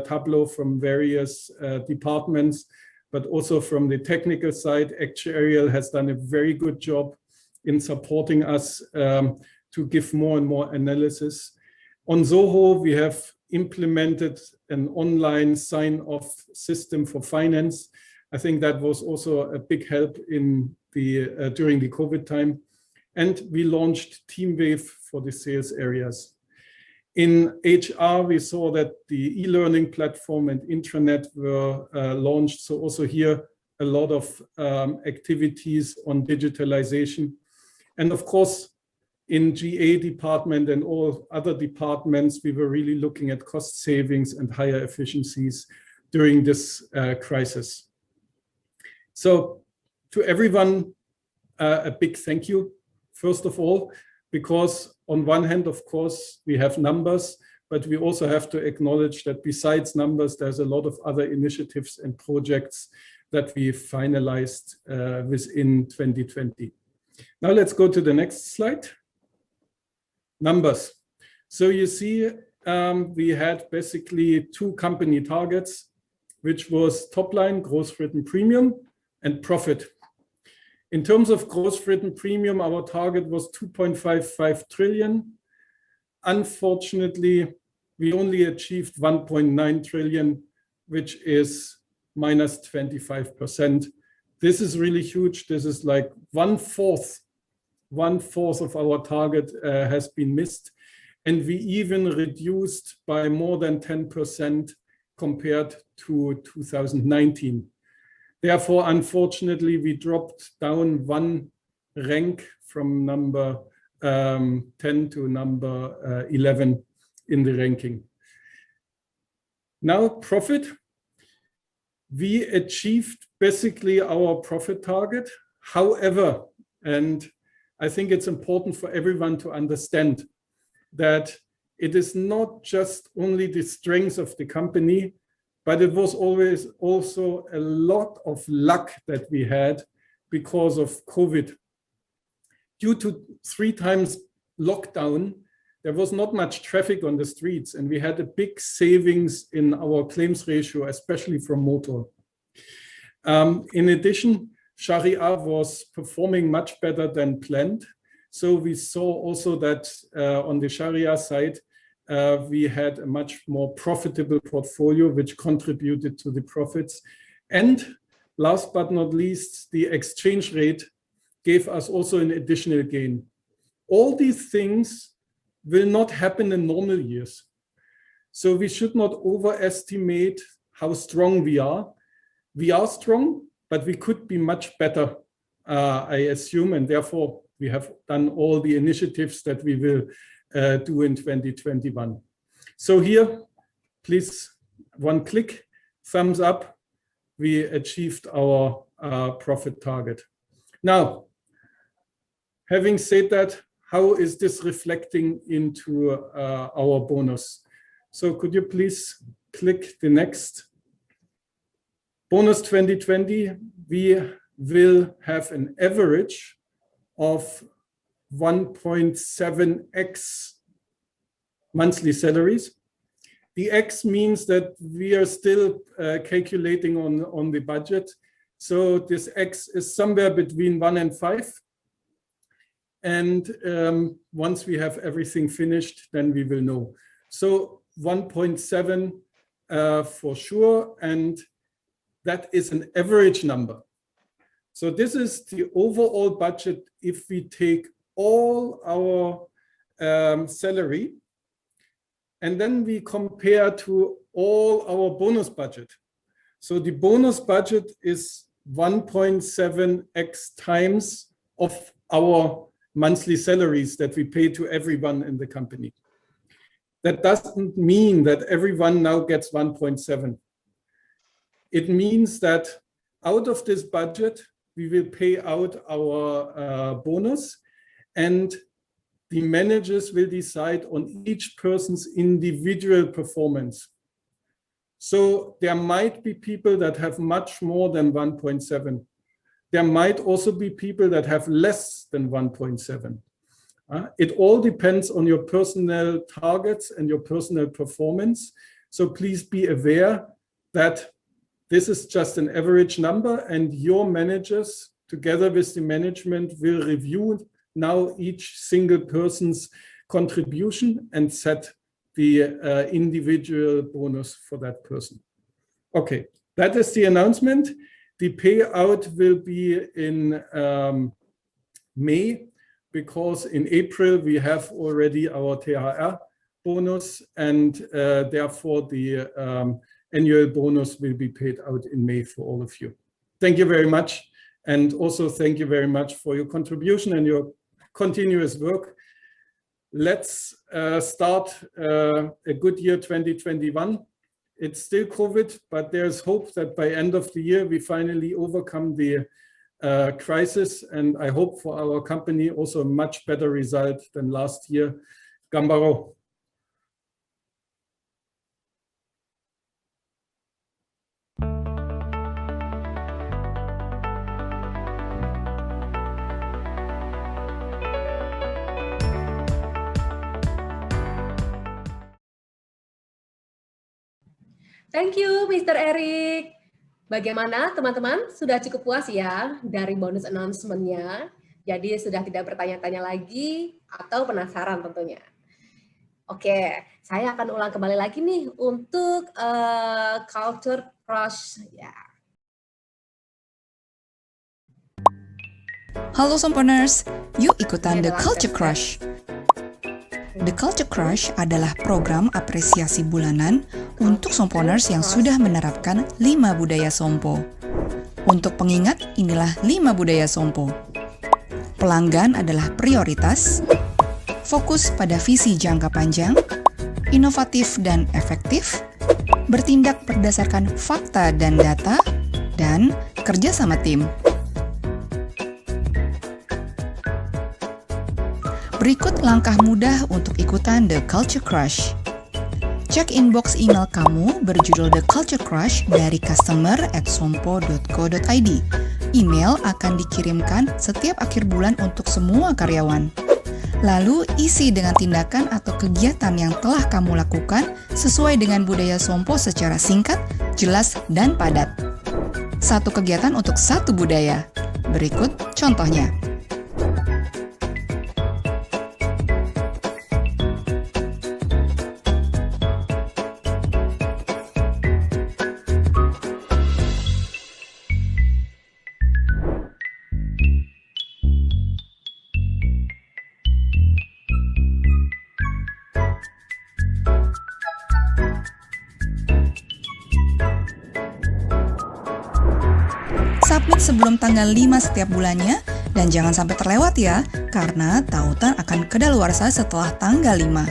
[SPEAKER 2] Tableau from various departments, but also from the technical side. Actuarial has done a very good job in supporting us to give more and more analysis. On Zoho, we have implemented an online sign-off system for finance. I think that was also a big help in the during the COVID time. And we launched Teamwave for the sales areas. In HR, we saw that the e-learning platform and intranet were launched. So also here, a lot of activities on digitalization. And of course, in GA department and all other departments, we were really looking at cost savings and higher efficiencies during this crisis. So to everyone, a big thank you, first of all, because on one hand, of course, we have numbers, but we also have to acknowledge that besides numbers, there's a lot of other initiatives and projects that we finalized within 2020. Now let's go to the next slide. Numbers. So you see, we had basically two company targets, which was top line, gross written premium, and profit. In terms of gross written premium, our target was 2.55 trillion. Unfortunately, we only achieved 1.9 trillion, which is minus 25%. This is really huge. This is like one fourth of our target has been missed. And we even reduced by more than 10% compared to 2019. Therefore, unfortunately, we dropped down one rank from number 10 to number 11 in the ranking. Now, profit. We achieved basically our profit target. However, and I think it's important for everyone to understand that it is not just only the strength of the company, but it was always also a lot of luck that we had because of COVID. Due to 3 times lockdown, there was not much traffic on the streets, and we had a big savings in our claims ratio, especially from motor. In addition, Sharia was performing much better than planned. So we saw also that on the Sharia side, we had a much more profitable portfolio, which contributed to the profits. And last but not least, the exchange rate gave us also an additional gain. All these things will not happen in normal years. So we should not overestimate how strong we are. We are strong, but we could be much better, I assume, and therefore we have done all the initiatives that we will do in 2021. So here, please, one click, thumbs up, we achieved our profit target. Now, having said that, how is this reflecting into our bonus? So could you please click the next? Bonus 2020, we will have an average of 1.7x monthly salaries. The X means that we are still calculating on the budget. So this X is somewhere between 1 and 5. And once we have everything finished, then we will know. So 1.7 for sure. And that is an average number. So this is the overall budget if we take all our salary and then we compare to all our bonus budget. So the bonus budget is 1.7x times of our monthly salaries that we pay to everyone in the company. That doesn't mean that everyone now gets 1.7. It means that out of this budget, we will pay out our bonus, and the managers will decide on each person's individual performance. So there might be people that have much more than 1.7. There might also be people that have less than 1.7. It all depends on your personal targets and your personal performance. So please be aware that this is just an average number, and your managers, together with the management, will review now each single person's contribution and set the individual bonus for that person. Okay, that is the announcement. The payout will be in May, because in April we have already our THR bonus, and therefore the annual bonus will be paid out in May for all of you. Thank you very much. And also thank you very much for your contribution and your continuous work. Let's start a good year 2021. It's still COVID, but there's hope that by end of the year we finally overcome the crisis, and I hope for our company also a much better result than last year. Gambaro.
[SPEAKER 1] Thank you, Mr. Eric. Bagaimana teman-teman? Sudah cukup puas ya dari bonus announcement-nya? Jadi sudah tidak bertanya-tanya lagi atau penasaran tentunya. Oke, saya akan ulang kembali lagi nih untuk culture crush ya.
[SPEAKER 15] Halo Somponers, yuk ikutan The Culture Crush. The Culture Crush adalah program apresiasi bulanan untuk Somponers yang sudah menerapkan 5 budaya Sompo. Untuk pengingat, inilah 5 budaya Sompo. Pelanggan adalah prioritas, fokus pada visi jangka panjang, inovatif dan efektif, bertindak berdasarkan fakta dan data, dan kerja sama tim. Berikut langkah mudah untuk ikutan The Culture Crush. Cek inbox email kamu berjudul The Culture Crush dari customer@sompo.co.id. Email akan dikirimkan setiap akhir bulan untuk semua karyawan. Lalu isi dengan tindakan atau kegiatan yang telah kamu lakukan sesuai dengan budaya Sompo secara singkat, jelas, dan padat. Satu kegiatan untuk satu budaya. Berikut contohnya. Submit sebelum tanggal 5 setiap bulannya, dan jangan sampai terlewat ya, karena tautan akan kedaluarsa setelah tanggal 5.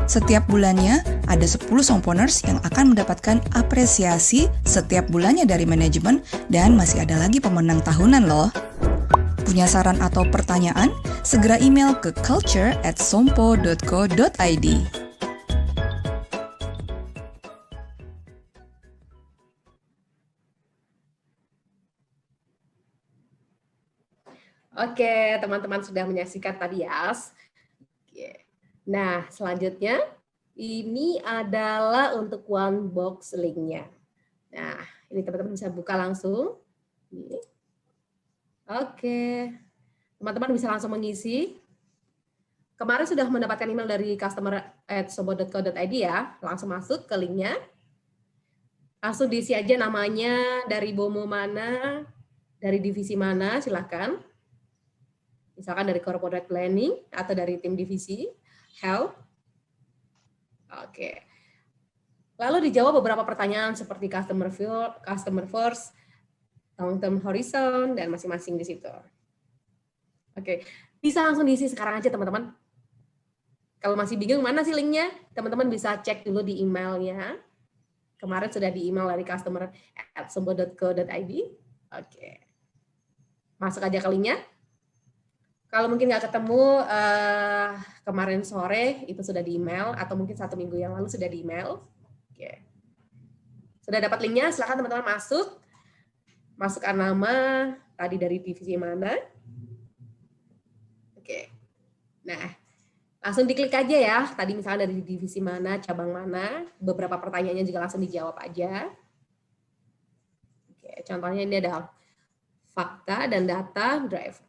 [SPEAKER 15] Setiap bulannya, ada 10 Somponers yang akan mendapatkan apresiasi setiap bulannya dari manajemen, dan masih ada lagi pemenang tahunan loh. Punya saran atau pertanyaan? Segera email ke culture@sompo.co.id.
[SPEAKER 1] Oke, teman-teman sudah menyaksikan tadi ya. Nah, selanjutnya ini adalah untuk one box link-nya. Nah, ini teman-teman bisa buka langsung. Oke, teman-teman bisa langsung mengisi. Kemarin sudah mendapatkan email dari customer@sompo.co.id ya. Langsung masuk ke link-nya. Langsung diisi aja namanya, dari BOMO mana, dari divisi mana, silakan. Misalkan dari corporate planning atau dari tim divisi health. Oke. Lalu dijawab beberapa pertanyaan seperti customer first, long term horizon, dan masing-masing di situ. Oke, bisa langsung diisi sekarang aja teman-teman. Kalau masih bingung mana sih linknya, teman-teman bisa cek dulu di emailnya. Kemarin sudah di email dari customer@sompo.co.id. Oke. Masuk aja ke linknya. Kalau mungkin nggak ketemu kemarin sore, itu sudah di email, atau mungkin 1 minggu yang lalu sudah di email. Oke. Sudah dapat linknya, silakan teman-teman masuk. Masukkan nama, tadi dari divisi mana. Oke. Nah, langsung diklik aja ya. Tadi misalnya dari divisi mana, cabang mana. Beberapa pertanyaannya juga langsung dijawab aja. Oke, contohnya ini ada fakta dan data drive.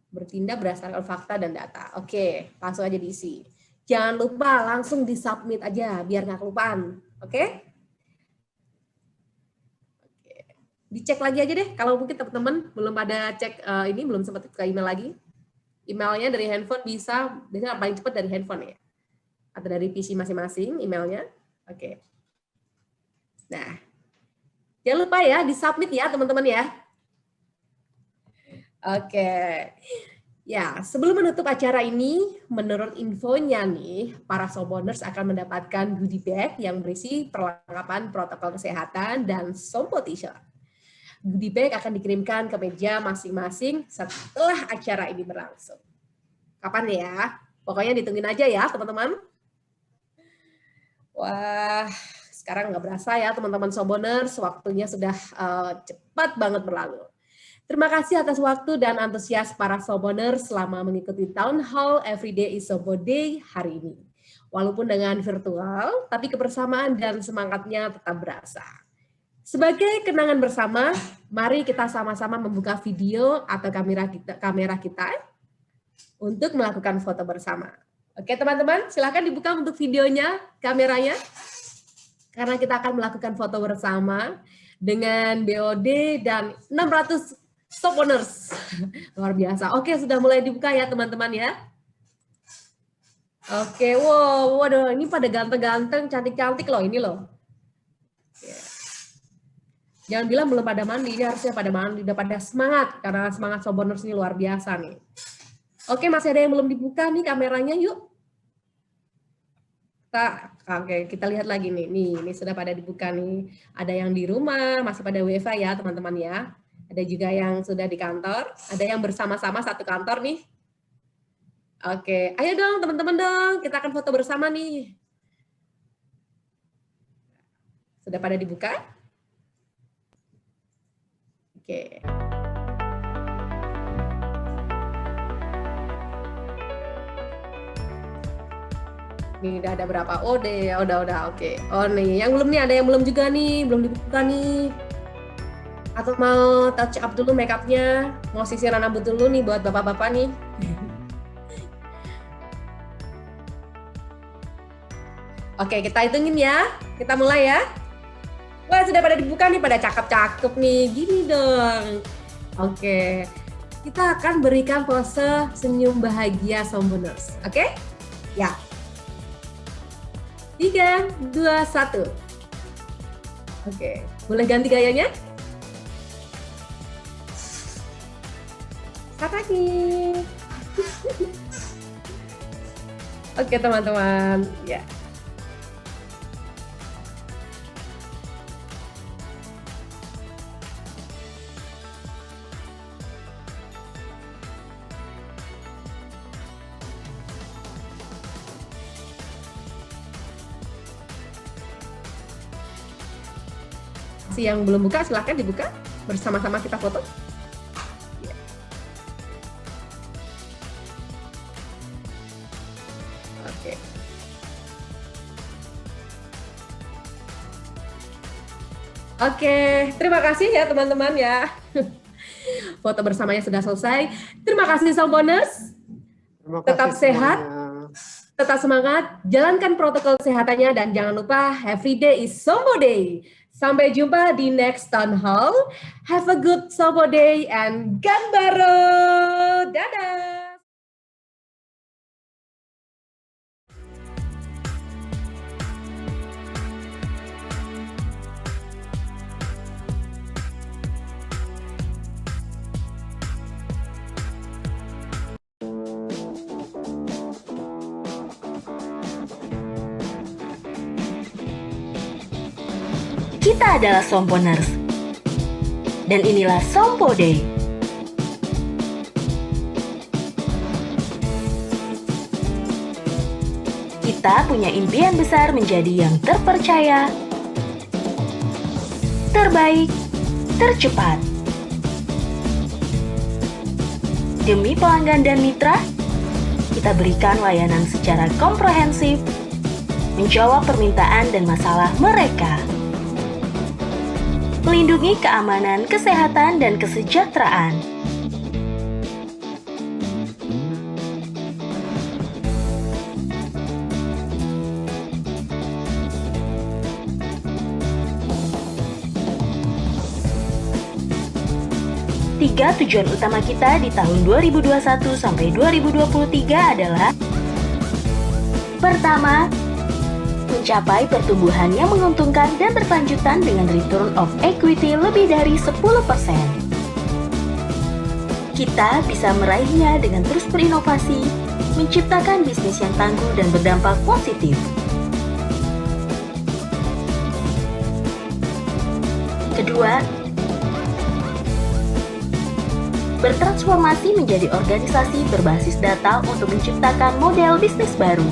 [SPEAKER 1] Bertindak berdasarkan fakta dan data. Oke, langsung aja diisi. Jangan lupa langsung disubmit aja biar nggak kelupaan. Oke? Oke. Dicek lagi aja deh. Kalau mungkin teman-teman belum ada cek ini, belum sempat buka email lagi. Emailnya dari handphone bisa, biasanya paling cepat dari handphone ya. Atau dari PC masing-masing emailnya. Oke. Nah, jangan lupa ya disubmit ya teman-teman ya. Oke, ya sebelum menutup acara ini, menurut infonya nih, para Somponers akan mendapatkan goodie bag yang berisi perlengkapan protokol kesehatan dan Sompo T-shirt. Goodie bag akan dikirimkan ke meja masing-masing setelah acara ini berlangsung. Kapan ya? Pokoknya ditungguin aja ya teman-teman. Wah, sekarang nggak berasa ya teman-teman Soboners, waktunya sudah cepat banget berlalu. Terima kasih atas waktu dan antusias para Soboners selama mengikuti Town Hall Everyday is Sobo Day hari ini. Walaupun dengan virtual, tapi kebersamaan dan semangatnya tetap berasa. Sebagai kenangan bersama, mari kita sama-sama membuka video atau kamera kita untuk melakukan foto bersama. Oke teman-teman, silakan dibuka untuk videonya, kameranya. Karena kita akan melakukan foto bersama dengan BOD dan 600 Soboners. Luar biasa. Oke, sudah mulai dibuka ya teman-teman ya. Oke, wow, waduh, ini pada ganteng-ganteng, cantik-cantik loh ini loh. Jangan bilang belum pada mandi, ini harusnya pada mandi, udah pada semangat, karena semangat Soboners ini luar biasa nih. Oke, masih ada yang belum dibuka nih kameranya, yuk. Oke, kita lihat lagi nih, ini sudah pada dibuka nih. Ada yang di rumah, masih pada WiFi ya teman-teman ya. Ada juga yang sudah di kantor, ada yang bersama-sama satu kantor nih. Oke, ayo dong teman-teman dong, kita akan foto bersama nih. Sudah pada dibuka? Oke. Nih udah ada berapa? Oh deh, udah, oke. Oh nih, yang belum nih, ada yang belum juga nih, belum dibuka nih. Atau mau touch up dulu make up-nya, mau sisiran rambut dulu nih buat bapak-bapak nih. Oke, kita hitungin ya. Kita mulai ya. Wah, sudah pada dibuka nih, pada cakep-cakep nih. Gini dong. Oke. Kita akan berikan pose senyum bahagia Soboners. Oke? Ya. 3, 2, 1. Oke. Boleh ganti gayanya? Selamat pagi. Oke, teman-teman. Ya. Yang belum buka silahkan dibuka, bersama-sama kita foto. Oke. Oke, terima kasih ya teman-teman ya. Foto bersamanya sudah selesai. Terima kasih Soboners. Tetap sehat, tetap semangat, jalankan protokol kesehatannya dan jangan lupa Everyday is Sobo Day. Sampai jumpa di next Town Hall. Have a good Sobo Day and ganbaro. Dadah.
[SPEAKER 6] Kita adalah Somponers. Dan inilah Sompo Day. Kita punya impian besar menjadi yang terpercaya, terbaik, tercepat. Demi pelanggan dan mitra, kita berikan layanan secara komprehensif, menjawab permintaan dan masalah mereka. Melindungi keamanan, kesehatan, dan kesejahteraan. Tiga tujuan utama kita di tahun 2021 sampai 2023 adalah: pertama, mencapai pertumbuhan yang menguntungkan dan berkelanjutan dengan return of equity lebih dari 10%. Kita bisa meraihnya dengan terus berinovasi, menciptakan bisnis yang tangguh dan berdampak positif. Kedua, bertransformasi menjadi organisasi berbasis data untuk menciptakan model bisnis baru.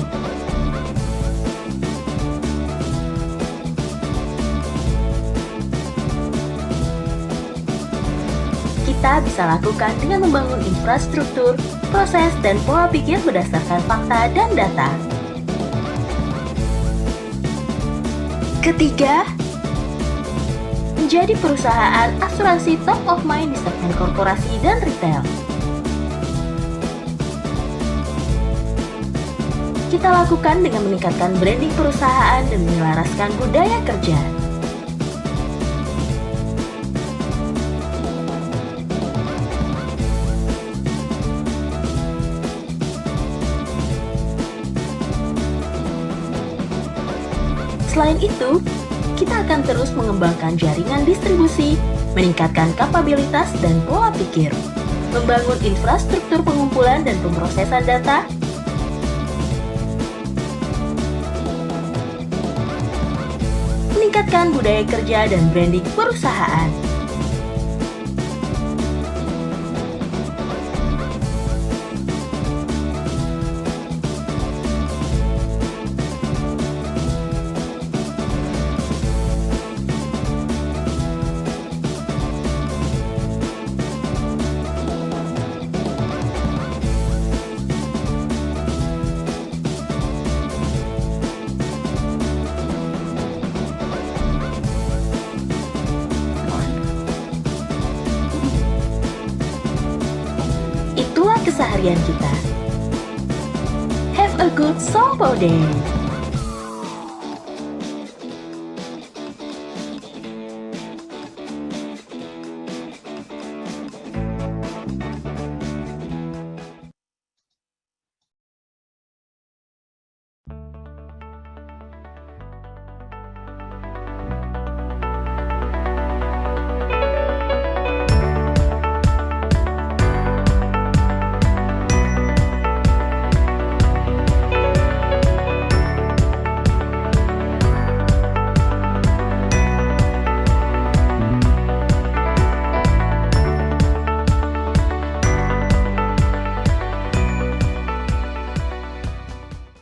[SPEAKER 6] Kita bisa lakukan dengan membangun infrastruktur, proses, dan pola pikir berdasarkan fakta dan data. Ketiga, menjadi perusahaan asuransi top of mind di segmen korporasi dan retail. Kita lakukan dengan meningkatkan branding perusahaan dan menyelaraskan budaya kerja. Selain itu, kita akan terus mengembangkan jaringan distribusi, meningkatkan kapabilitas dan pola pikir, membangun infrastruktur pengumpulan dan pemrosesan data, meningkatkan budaya kerja dan branding perusahaan. Itulah keseharian kita. Have a good Sompo Day!